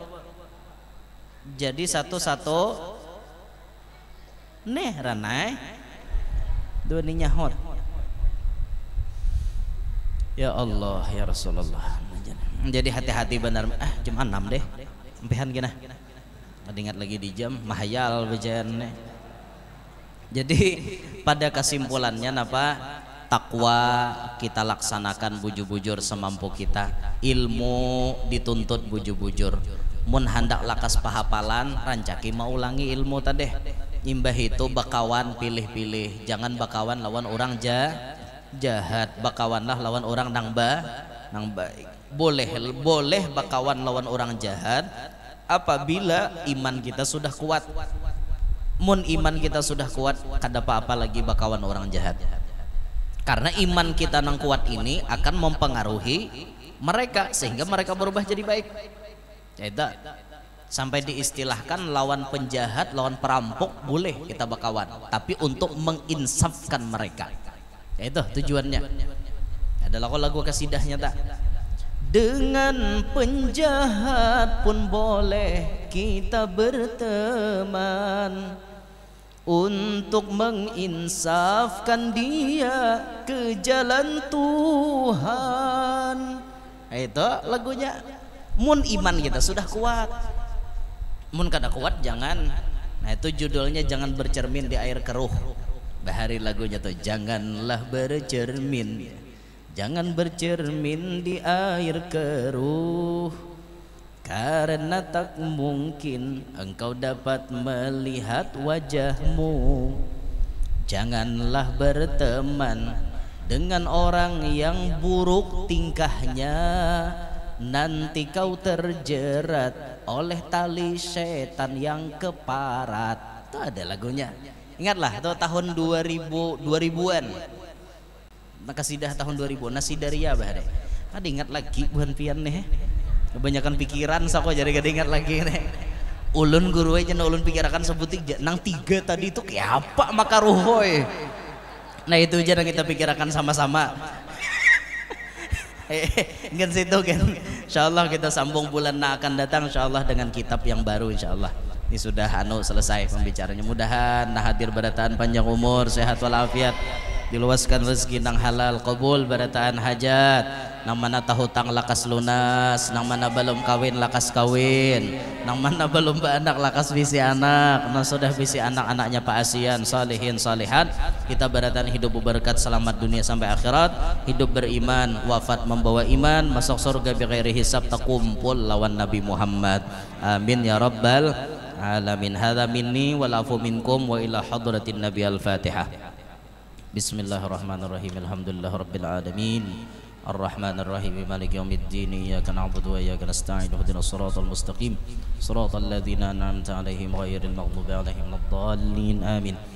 jadi satu-satu nih ranai dua ninya hot ya Allah ya Rasulullah jadi hati-hati benar jam 6 deh sampean gina ingat lagi di jam mahayal bejan jadi pada kesimpulannya napa takwa kita laksanakan bujur-bujur semampu kita ilmu dituntut bujur-bujur mun hendak lakas pahapalan rancaki mau ulangi ilmu tadi imbah itu bakawan pilih-pilih jangan bakawan lawan orang jahat bakawanlah lawan orang nang baik boleh bakawan lawan orang jahat apabila iman kita sudah kuat mun iman kita sudah kuat kada apa-apa lagi bakawan orang jahat karena iman kita nang kuat ini akan mempengaruhi mereka sehingga mereka berubah jadi baik itu sampai diistilahkan lawan penjahat lawan perampok boleh kita bakawan tapi untuk menginsafkan mereka itu tujuannya ada lagu kasidahnya tak dengan penjahat pun boleh kita berteman untuk menginsafkan dia ke jalan Tuhan itu lagunya mun iman kita sudah kuat mun kada kuat jangan nah itu judulnya jangan bercermin di air keruh bahari lagunya tuh janganlah bercermin jangan bercermin di air keruh karena tak mungkin engkau dapat melihat wajahmu janganlah berteman dengan orang yang buruk tingkahnya nanti kau terjerat oleh tali setan yang keparat itu ada lagunya ingatlah itu tahun 2000-an kasidah tahun 2000 nasidaria bahare ada ingat lagi buhan pian nih kebanyakan pikiran sako jadi kada ingat lagi nih ulun guru aja ulun pikirakan sebutik nang 3 tadi itu kayak apa maka ruhoy Nah itu aja yang kita pikirkan sama-sama. Kan situ kan. Insyaallah kita sambung bulan akan datang insyaallah dengan kitab yang baru insyaallah. Ini sudah selesai pembicaranya. Mudahan hadir barataan panjang umur, sehat walafiat, diluaskan rezeki nang halal, qabul barataan hajat, nang mana tahutang lakas lunas, nang mana belum kawin lakas kawin, nang mana belum beranak lakas bisi anak, nang sudah bisi anak-anaknya Pak Asian, salihin salihat, kita barataan hidup berberkat selamat dunia sampai akhirat, hidup beriman, wafat membawa iman, masuk surga bighairi hisab, takumpul lawan Nabi Muhammad. Amin ya rabbal alamin. Hadza minni wal afu minkum wa ila hadratin nabi al-fatihah. Bismillahirrahmanirrahim. Alhamdulillahirabbil alamin. Arrahmanir rahim. Maliki yaumiddin. Iyyaka na'budu wa iyyaka nasta'in. Ihdinas siratal mustaqim. Siratal ladzina an'amta 'alaihim ghairil maghdubi 'alaihim waladdallin. Amin.